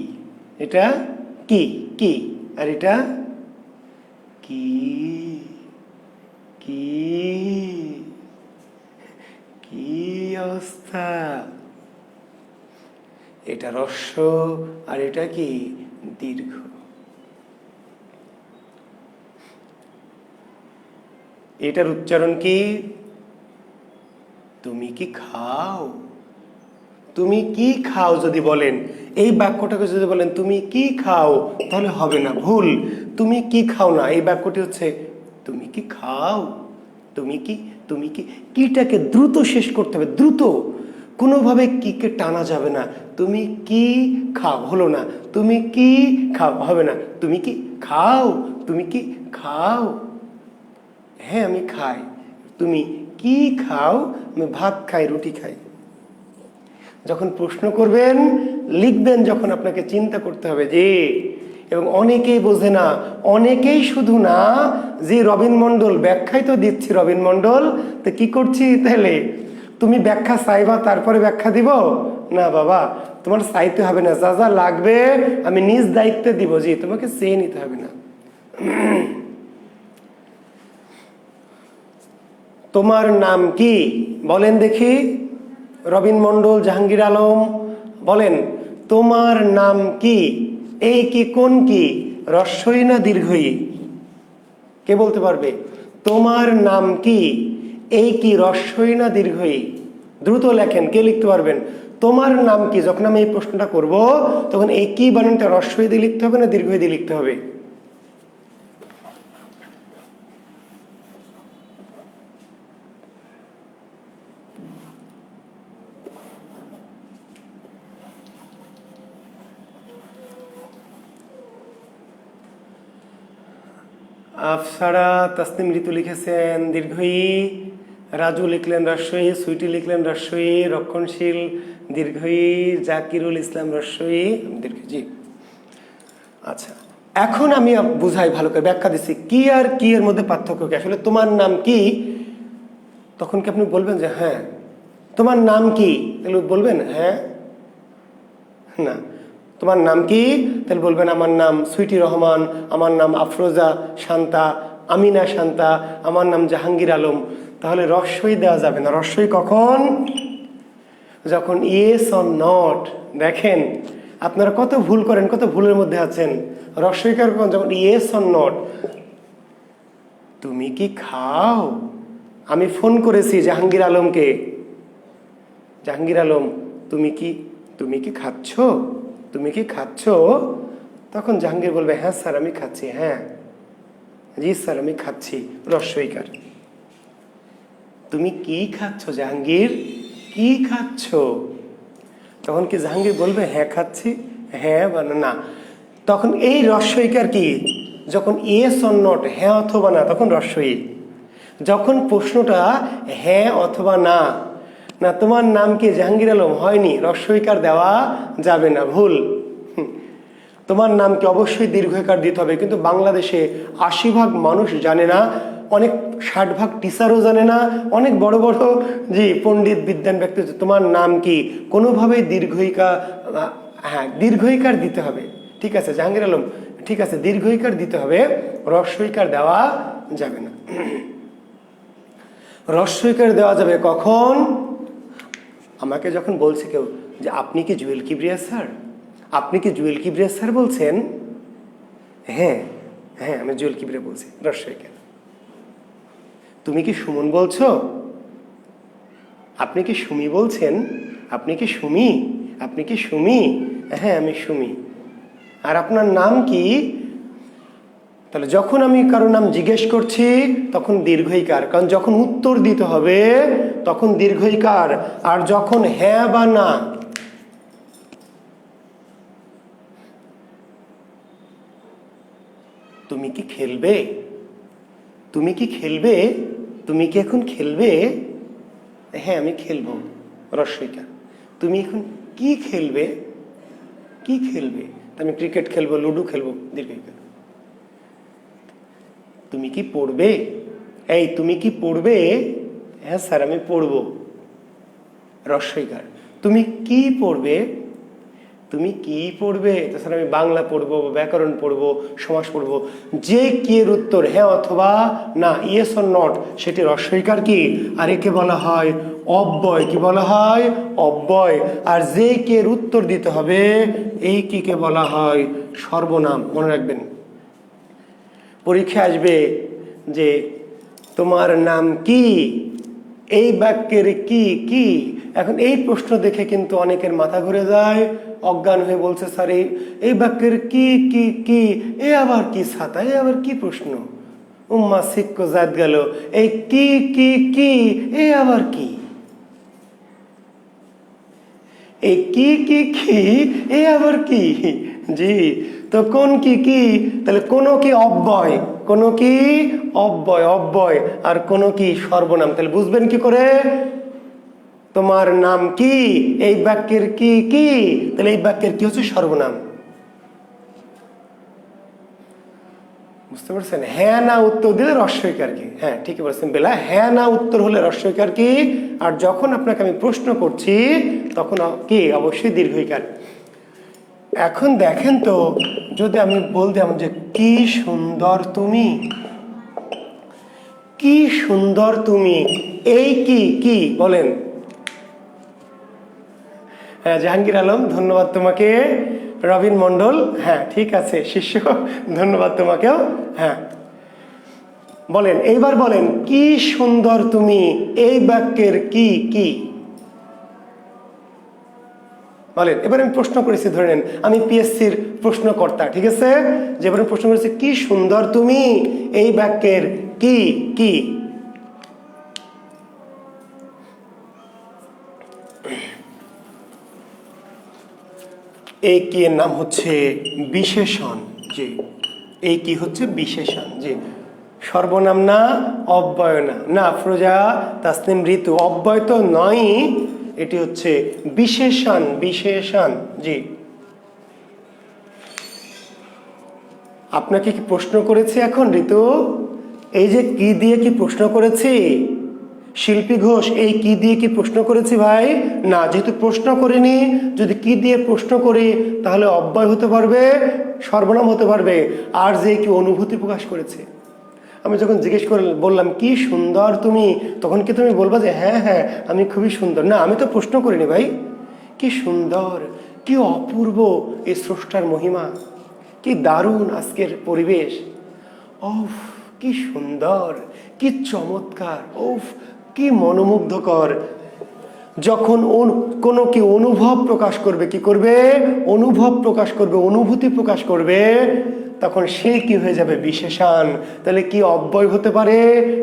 এটা কি কি, আর এটা কি কি কি অবস্থা। এটা হ্রস্ব আর এটা কি দীর্ঘ। এটার উচ্চারণ কি? তুমি কি খাও? তুমি কি খাও যদি বলেন, এই বাক্যটাকে যদি বলেন তুমি কি খাও, তাহলে হবে না, ভুল। তুমি কি খাও না, এই বাক্যটি হচ্ছে তুমি কি খাও। তুমি কি কিটাকে দ্রুত শেষ করতে হবে, দ্রুত, কোনোভাবে কিকে টানা যাবে না। তুমি কি খাও হলো না, তুমি কি খাও হবে না, তুমি কি খাও, তুমি কি খাও। হ্যাঁ আমি খাই। তুমি কি খাও? আমি ভাত খাই, রুটি খাই। যখন প্রশ্ন করবেন, লিখবেন, যখন আপনাকে চিন্তা করতে হবে যে, এবং অনেকেই বোঝে না, অনেকেই শুধু না যে রবিন মণ্ডল ব্যাখ্যাই তো দিচ্ছি, রবিন মণ্ডল তো কি করছি তাহলে? তুমি ব্যাখ্যা চাইবা তারপরে ব্যাখ্যা দিব না বাবা, তোমার চাইতে হবে না, যা যা লাগবে আমি নিজ দায়িত্বে দিব, যে তোমাকে চেয়ে নিতে হবে না। তোমার নাম কি বলেন দেখি? রবিন মণ্ডল, জাহাঙ্গীর আলম বলেন, তোমার নাম কি? এই কি কোন কি, হ্রস্বই না দীর্ঘই? কে বলতে পারবে? তোমার নাম কি, এই কি হ্রস্বই না দীর্ঘই? দ্রুত লেখেন, কে লিখতে পারবেন? তোমার নাম কি, যখন আমি এই প্রশ্নটা করব তখন এই কি বানানটা হ্রস্বই দিয়ে লিখতে হবে না দীর্ঘই দিয়ে লিখতে হবে? আফসারা তাসনিম ঋতু লিখেছেন দীর্ঘ ই, রাজু লিখলেন হ্রস্ব ই, সুইটি লিখলেন হ্রস্ব ই, রক্ষণশীল দীর্ঘ ই, জাকিরুল ইসলাম হ্রস্ব ই দীর্ঘ জি। আচ্ছা, এখন আমি বুঝাই ভালো করে, ব্যাখ্যা দিচ্ছি কি আর কি এর মধ্যে পার্থক্য কি। আসলে তোমার নাম কি, তখন কি আপনি বলবেন যে হ্যাঁ। তোমার নাম কি, তাহলে বলবেন হ্যাঁ না। তোমার নাম কি, তাহলে বলবেন আমার নাম সুইটি রহমান, আমার নাম আফরোজা শান্তা, আমিনা শান্তা, আমার নাম জাহাঙ্গীর আলম। তাহলে রস্যই দেওয়া যাবে না। রস্যই কখন, যখন ইয়েস অর নট। দেখেন আপনারা কত ভুল করেন, কত ভুলের মধ্যে আছেন। রস্যইকার কখন, যখন ইয়েস অর নট। তুমি কি খাও, আমি ফোন করেছি জাহাঙ্গীর আলমকে, জাহাঙ্গীর আলম তুমি কি খাচ্ছ, তুমি কি খাচ্ছ, তখন জাহাঙ্গীর বলবে হ্যাঁ স্যার আমি খাচ্ছি, হ্যাঁ জি স্যার আমি খাচ্ছি, রস্যইকার। তুমি কি খাচ্ছ জাহাঙ্গীর, কি খাচ্ছ, তখন কি জাহাঙ্গীর বলবে হ্যাঁ খাচ্ছি, হ্যাঁ বা না। তখন এই রস্যইকার কি, যখন ইয়েস অর নট, হ্যাঁ অথবা না, তখন রস্যই। যখন প্রশ্নটা হ্যাঁ অথবা না, না তোমার নাম কি জাহাঙ্গীর আলম, হয়নি, রস্যইকার দেওয়া যাবে না, ভুল। তোমার নামকে অবশ্যই দীর্ঘইকার দিতে হবে, কিন্তু বাংলাদেশে ৮০% মানুষ জানে না, অনেক ৬০% টিচারও জানে না, অনেক বড় বড় জি পণ্ডিত বিদ্যান ব্যক্তি, তোমার নাম কি, কোনোভাবেই দীর্ঘইকার, হ্যাঁ দীর্ঘইকার দিতে হবে। ঠিক আছে জাহাঙ্গীর আলম, ঠিক আছে দীর্ঘইকার দিতে হবে, রস্যইকার দেওয়া যাবে না। রস্যইকার দেওয়া যাবে কখন, আমাকে যখন বলছে কেউ যে আপনি কি জুয়েল কিবরিয়া স্যার, আপনি কি জুয়েল কিবরিয়া স্যার বলছেন, হ্যাঁ হ্যাঁ আমি জুয়েল কিবরিয়া বলছি, রস্যইকার। তুমি কি সুমন বলছো, আপনি কি সুমি বলছেন, আপনি কি সুমি, আপনি কি সুমি, হ্যাঁ আমি সুমি। আর আপনার নাম কি, তাহলে যখন আমি কারো নাম জিজ্ঞেস করছি তখন দীর্ঘইকার, কারণ যখন উত্তর দিতে হবে তখন দীর্ঘইকার। আর যখন হ্যাঁ বা না, তুমি কি খেলবে, তুমি কি খেলবে, তুমি কি এখন খেলবে, হ্যাঁ আমি খেলবো, রস্যইকার। তুমি এখন কি খেলবে, কি খেলবে, আমি ক্রিকেট খেলবো, লুডো খেলবো, দীর্ঘইকার। তুমি কি পড়বে, এই তুমি কি পড়বে, হ্যাঁ স্যার আমি পড়বো, রস্যইকার। তুমি কি পড়বে, তুমি কি পড়বে, স্যার আমি বাংলা পড়বো, ব্যাকরণ পড়বো, সমাস পড়বো। যে কি এর উত্তর হ্যাঁ অথবা না, ইয়েস অর নট, সেটি রস্যইকার কি, আর একে বলা হয় অব্যয়। কি বলা হয়, অব্যয়। আর যে কি এর উত্তর দিতে হবে, এই কি কে বলা হয় সর্বনাম। মনে রাখবেন, পরীক্ষা আসবে যে তোমার নাম কি, এই বাক্যের কি কি। এখন এই প্রশ্ন দেখে কিন্তু অনেকের মাথা ঘুরে যায়, অজ্ঞান হয়ে বলছে স্যার এই বাক্যের কি কি কি, এ আবার কি ছাতা, এ আবার কি প্রশ্ন, উম্মা সিক্ক জাত গেল, এই কি কি কি, এ আবার কি, এই কি কি কি, এ আবার কি, জি। তো কোন কি কি, তাহলে কোনো কি অব্যয়, কোনো কি অব্যয়, অব্যয়, আর কোনো কি সর্বনাম। তাহলে বুঝবেন কি করে, তোমার নাম কি, এই বাক্যের কি কি, তাহলে এই বাক্যের কি হচ্ছে সর্বনাম। বুঝতে পারছেন, হ্যাঁ না উত্তর দিলে রস্যইকার কি, হ্যাঁ ঠিকই বলছেন বেলা, হ্যাঁ না উত্তর হলে রস্যইকার কি, আর যখন আপনাকে আমি প্রশ্ন করছি তখন কি অবশ্যই দীর্ঘইকার। এখন দেখেন তো, যদি আমি বলতাম যে কি সুন্দর তুমি, কি সুন্দর তুমি, এই কি কি বলেন, হ্যাঁ জাহাঙ্গীর আলম ধন্যবাদ তোমাকে, রবিন মন্ডল হ্যাঁ ঠিক আছে, শিষ্য ধন্যবাদ তোমাকেও, হ্যাঁ বলেন এইবার বলেন কি সুন্দর তুমি, এই বাক্যের কি কি বলেন। এবার আমি প্রশ্ন করেছি, ধরে নেন আমি পিএসসির প্রশ্নকর্তা, ঠিক আছে, যে এবার প্রশ্ন করেছি কি সুন্দর তুমি, এই বাক্যের কি কি। এই কি এর নাম হচ্ছে বিশেষণ, যে এই কি হচ্ছে বিশেষণ, যে সর্বনাম না, অব্যয় না। না আফরোজা, তাসনিম, ঋতু অব্যয় তো নয়, এটি হচ্ছে বিশেষণ। বিশেষণ। জি, আপনাকে কি প্রশ্ন করেছে এখন ঋতু? এই যে কি দিয়ে কি প্রশ্ন করেছি শিল্পী ঘোষ, এই কি দিয়ে কি প্রশ্ন করেছি ভাই? না, যেহেতু প্রশ্ন করিনি, যদি কি দিয়ে প্রশ্ন করি তাহলে অব্যয় হতে পারবে, সর্বনাম হতে পারবে। আর যে কি অনুভূতি প্রকাশ করেছে, আমি যখন জিজ্ঞেস করে বললাম কি সুন্দর তুমি, তখন কি তুমি বলবা যে হ্যাঁ হ্যাঁ আমি খুবই সুন্দর? না, আমি তো প্রশ্ন করিনি ভাই। কি সুন্দর, কি অপূর্ব এই স্রষ্টার মহিমা, কি দারুণ আজকের পরিবেশ, ওফ কি সুন্দর, কি চমৎকার, ওফ কি মনোমুগ্ধকর। যখন কোনো কি অনুভব প্রকাশ করবে, কি করবে? অনুভব প্রকাশ করবে, অনুভূতি প্রকাশ করবে, তখন সে কি হয়ে যাবে? বিশেষণ। তাহলে কি অব্যয় হতে পারে,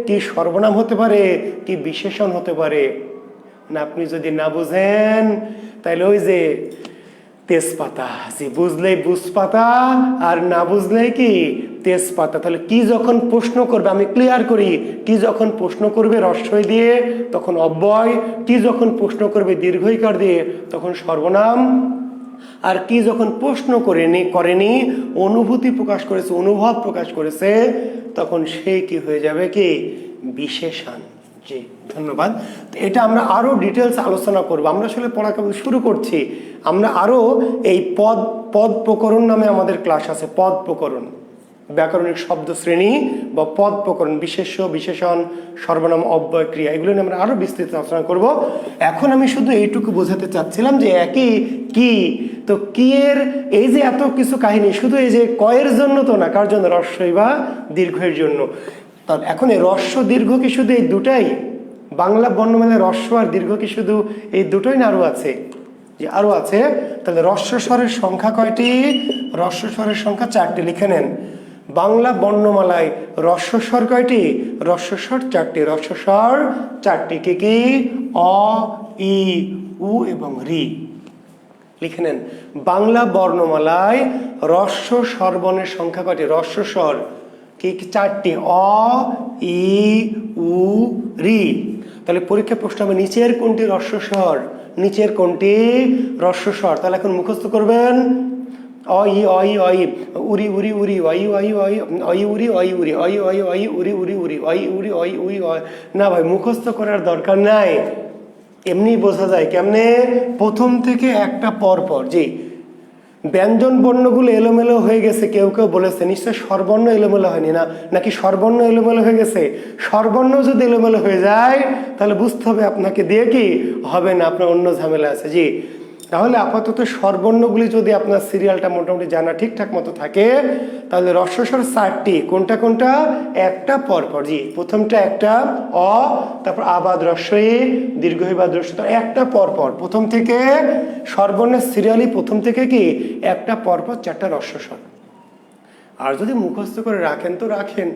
কি সর্বনাম হতে পারে, কি বিশেষণ হতে পারে? না, আপনি যদি না বুঝেন তাহলে ওই যে তেজপাতা, যে বুঝলেই বুঝপাতা, আর না বুঝলেই কি তেজপাতা। তাহলে কি যখন প্রশ্ন করবে, আমি ক্লিয়ার করি, কি যখন প্রশ্ন করবে রস্বই দিয়ে তখন অব্যয়, কি যখন প্রশ্ন করবে দীর্ঘইকার দিয়ে তখন সর্বনাম, আর কি যখন প্রশ্ন করেনি অনুভূতি প্রকাশ করেছে, অনুভব প্রকাশ করেছে, তখন সে কি হয়ে যাবে? কি বিশেষণ। জি, ধন্যবাদ। এটা আমরা আরো ডিটেলস আলোচনা করব। আমরা আসলে পড়া কেবল শুরু করছি। আমরা আরো এই পদ প্রকরণ নামে আমাদের ক্লাস আছে, পদ প্রকরণ, ব্যাকরণিক শব্দ শ্রেণী বা পদ প্রকরণ, বিশেষ্য, বিশেষণ, সর্বনাম, অব্যয়, ক্রিয়া, এগুলো নিয়ে আমরা আরো বিস্তৃত আলোচনা করব। এখন আমি শুধু এইটুকু বোঝাতে চাচ্ছিলাম যে একই কি, তো কি এর এই যে এত কিছু কাহিনী, শুধু এই যে কয়ের জন্য তো না, কার জন্য? রস্বই বা দীর্ঘের জন্য। তাহলে এখন এই রস্ব দীর্ঘ কি শুধু এই দুটাই? বাংলা বর্ণমালায় রস্ব আর দীর্ঘ কি শুধু এই দুটোই না আরো আছে? যে আরো আছে। তাহলে রস্ব স্বরের সংখ্যা কয়টি? রস্ব স্বরের সংখ্যা 4টি, লিখে নেন। বাংলা বর্ণমালায় রস্ব স্বর কয়টি? রস্ব স্বর 4টি। রস্ব স্বর 4টি কি কি? অ, ই, উ এবং রি। লিখে নেন। বাংলা বর্ণমালায় রস্ব স্বরবর্ণের সংখ্যা কয়টি? রস্ব স্বর কি 4টি, অ, ই, উ, রি। তাহলে পরীক্ষা প্রশ্ন হবে নিচের কোনটি রস্ব স্বর? নিচের কোনটি রস্ব স্বর? তাহলে এখন মুখস্থ করবেন। অই অই অই উরি উরি উরি অই অই অই অই উরি অই উরি অই অই অই উরি উরি উরি অই উরি অই উই অয়। না ভাই, মুখস্থ করার দরকার নাই, এমনি বোঝা যায়। কেমনে? প্রথম থেকে একটা পর পর। জি, ব্যঞ্জন বর্ণগুলো এলোমেলো হয়ে গেছে, কেউ কেউ বলেছে নিশ্চয় স্বরবর্ণ এলোমেলো হয়নি, না নাকি স্বরবর্ণ এলোমেলো হয়ে গেছে? স্বরবর্ণ যদি এলোমেলো হয়ে যায় তাহলে বুঝতে হবে আপনাকে দিয়ে কি হবে না, আপনার অন্য ঝামেলা আছে। জি, তাহলে আপাতত স্বরবর্ণগুলি যদি আপনার সিরিয়ালটা মোটামুটি জানা ঠিকঠাক মতো থাকে তাহলে রস্বস্বর 4টি, কোনটা কোনটা? একটা পরপর। জি, প্রথমটা একটা অ, তারপর আবাদ রস্বই, দীর্ঘইবাদ রস্বই, একটা পরপর প্রথম থেকে স্বরবর্ণের সিরিয়ালি প্রথম থেকে কি একটা পরপর 4টা রস্বস্বর। আর যদি মুখস্থ করে রাখেন তো রাখেন,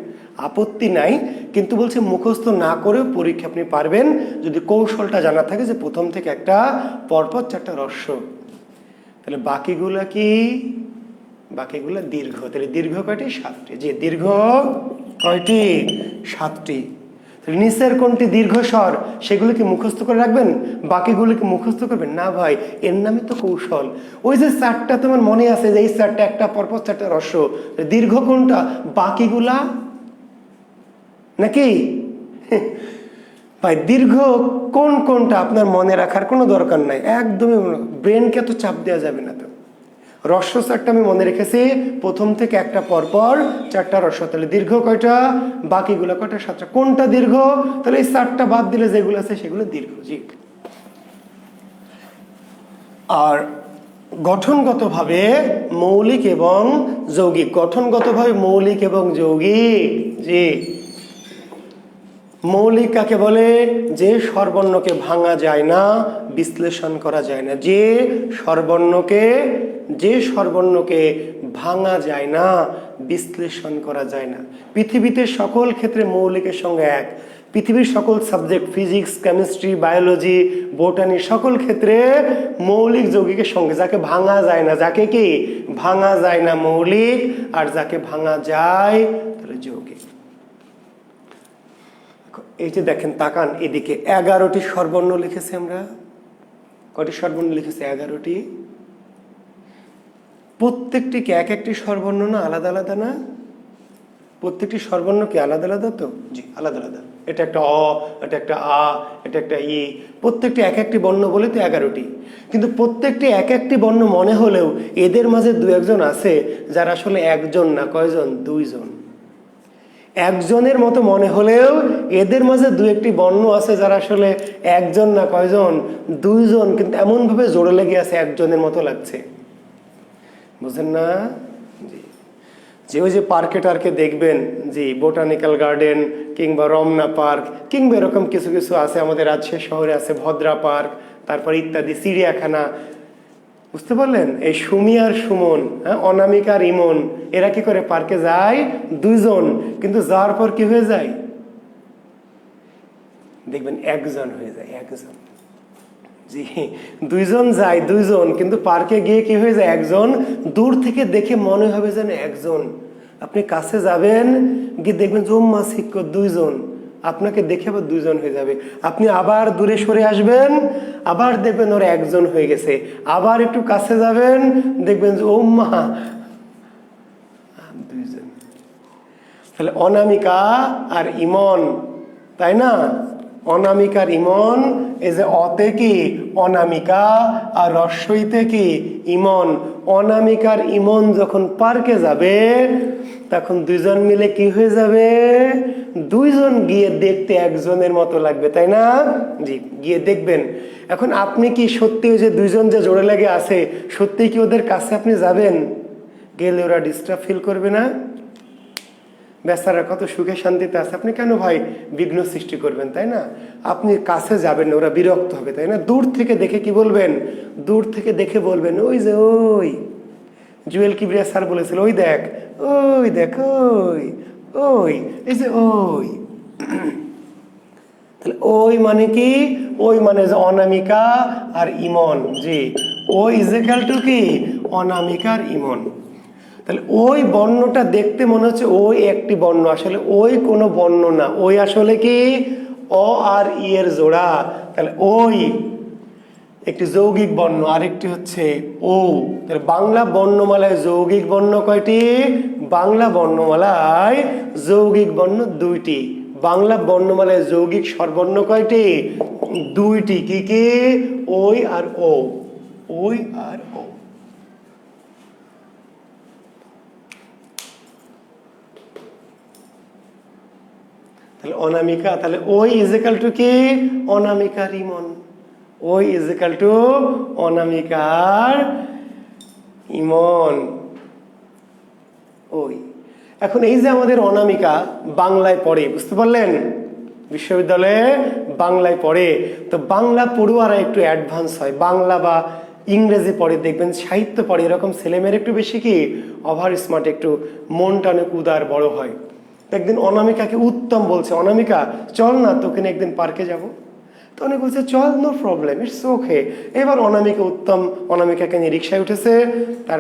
আপত্তি নাই, কিন্তু বলছে মুখস্থ না করেও পরীক্ষা আপনি পারবেন যদি কৌশলটা জানা থাকে যে প্রথম থেকে একটা পরপর 4টা রস্ব। তাহলে বাকিগুলা কি? বাকিগুলা দীর্ঘ। তাহলে দীর্ঘ কয়টি? 7টি। যে দীর্ঘ কয়টি? 7টি। তাহলে নিচের কোনটি দীর্ঘ স্বর সেগুলো কি মুখস্থ করে রাখবেন? বাকিগুলো কি মুখস্থ করবেন? না ভাই, এর নামই তো কৌশল। ওই যে 4টা তোমার মনে আছে যে এই 4টা একটা পরপর 4টা রস্ব, দীর্ঘ কোনটা? বাকিগুলা নাকি? ভাই দীর্ঘ কোনটা আপনার মনে রাখার কোনো দরকার নাই, একদমই ব্রেনকে তো চাপ দেওয়া যাবে না। তো রস্ব 4টা আমি মনে রেখেছি, প্রথম থেকে একটা পরপর 4টা রস্ব। তাহলে দীর্ঘ কয়টা? বাকিগুলো কয়টা? 7টা। কোনটা দীর্ঘ? তাহলে এই 4টা বাদ দিলে যেগুলো আছে সেগুলো দীর্ঘ। জি, আর গঠনগতভাবে মৌলিক এবং যৌগিক। গঠনগতভাবে মৌলিক এবং যৌগিক। জি, মৌলিক কাকে বলে? যে স্বরবর্ণকে ভাঙা যায় না, বিশ্লেষণ করা যায় না। যে স্বরবর্ণকে ভাঙা যায় না, বিশ্লেষণ করা যায় না। পৃথিবীতে সকল ক্ষেত্রে মৌলিকের সঙ্গে এক। পৃথিবীর সকল subject, physics, chemistry, biology, botany, সকল ক্ষেত্রে মৌলিক যৌগিকের সঙ্গে। যাকে ভাঙা যায় না, যাকে কি ভাঙা যায় না মৌলিক, আর যাকে ভাঙা যায় তাহলে যৌগিক। এই যে দেখেন, তাকান এদিকে, 11টি স্বরবর্ণ লিখেছি আমরা। কটি স্বরবর্ণ লিখেছি? 11টি। প্রত্যেকটি কি এক একটি স্বরবর্ণ না, আলাদা আলাদা না? প্রত্যেকটি স্বরবর্ণ কি আলাদা আলাদা? তো জি, আলাদা আলাদা। এটা একটা অ, এটা একটা আ, এটা একটা ই। প্রত্যেকটি এক একটি বর্ণ বলে তো 11টি। কিন্তু প্রত্যেকটি এক একটি বর্ণ মনে হলেও এদের মাঝে দু একজন আছে যারা আসলে একজন না, কয়জন? দুইজন। একজনের মতো মনে হলেও এদের মাঝে দু একটি বর্ণ আছে যারা আসলে একজন না, কয়জন? দুইজন। কিন্তু এমন ভাবে জোড়ে লেগে আছে, একজনের মতো লাগছে। বুঝেন না? জি। যে ওই যে পার্কে টার্কে দেখবেন, জি, বোটানিক্যাল গার্ডেন কিংবা রমনা পার্ক কিংবা এরকম কিছু কিছু আছে আমাদের রাজশাহী শহরে, আছে ভদ্রা পার্ক, তারপর ইত্যাদি, চিড়িয়াখানা। বুঝতে পারলেন? এই সুমি আর সুমন, হ্যাঁ, অনামিকা আর ইমন, এরা কি করে? পার্কে যায় দুইজন, কিন্তু যাওয়ার পর কি হয়ে যায়? দেখবেন একজন হয়ে যায়, একজন। জি, দুইজন যায় দুইজন, কিন্তু পার্কে গিয়ে কি হয়ে যায়? একজন। দূর থেকে দেখে মনে হবে যেন একজন। আপনি কাছে যাবেন, গিয়ে দেখবেন যে ওম্মা শিক্ষক দুইজন, আপনাকে দেখে আবার দুইজন হয়ে যাবে। আপনি আবার দূরে সরে আসবেন, আবার দেখবেন ওরা একজন হয়ে গেছে। আবার একটু কাছে যাবেন, দেখবেন যে ওম্মা দুইজন। তাহলে অনামিকা আর ইমন, তাই না? অনামিকার ইমন। এই যে অতে কি? অনামিকা, আর রস্বইতে কি? ইমন। অনামিকার ইমন যখন পার্কে যাবে তখন দুইজন মিলে কি হয়ে যাবে? দুইজন গিয়ে দেখতে একজনের মতো লাগবে, তাই না? জি, গিয়ে দেখবেন। এখন আপনি কি সত্যি ওই যে দুইজন যে জোড়ে লেগে আছে, সত্যি কি ওদের কাছে আপনি যাবেন? গেলে ওরা ডিস্টার্ব ফিল করবে না? বেচারা কত সুখে শান্তিতে আছে, আপনি কেন ভাই বিঘ্ন সৃষ্টি করবেন, তাই না? আপনি কাছে যাবেন না, ওরা বিরক্ত হবে, তাই না? দূর থেকে দেখে কি বলবেন? দূর থেকে দেখে বলবেন, ওই যে ওই জুয়েল কিবরিয়া স্যার বলেছিল, ওই দেখ, ওই দেখ, ওই ওই, এই যে ওই। তাহলে ওই মানে কি? ওই মানে যে অনামিকা আর ইমন। জি, ওই ইজ ইকুয়াল টু কি? অনামিকার ইমন। তাহলে ওই বর্ণটা দেখতে মনে হচ্ছে ওই একটি বর্ণ, আসলে ওই কোনো বর্ণ না, ওই আসলে কি? অ আর ই এর জোড়া। তাহলে ওই একটি যৌগিক বর্ণ, আরেকটি হচ্ছে ও। তাহলে বাংলা বর্ণমালায় যৌগিক বর্ণ কয়টি? বাংলা বর্ণমালায় যৌগিক বর্ণ 2টি। বাংলা বর্ণমালায় যৌগিক স্বরবর্ণ কয়টি? 2টি। কি কি? ওই আর ও। ওই আর ও। তাহলে অনামিকা, তাহলে ওই ইজ ইকুয়াল টু কি? অনামিকার ইমন। ওই ইজ ইকুয়াল টু অনামিকার ইমন। ওই। এখন এই যে আমাদের অনামিকা বাংলায় পড়ে, বুঝতে পারলেন? বিশ্ববিদ্যালয়ে বাংলায় পড়ে, তো বাংলা পড়ুয়ারা একটু অ্যাডভান্স হয়, বাংলা বা ইংরেজি পড়ে, দেখবেন সাহিত্য পড়ে, এরকম ছেলেমেয়ের একটু বেশি কি ওভার স্মার্ট, একটু মনটা অনেক উদার বড় হয়। একদিন অনামিকাকে উত্তম বলছে, অনামিকা চল না, তোকে নিয়ে একদিন পার্কে যাব। তো অনেক বলছে চল, নো প্রবলেম, ইটস ওকে। এবার অনামিকা উত্তম অনামিকাকে নিয়ে রিক্সায় উঠেছে, তার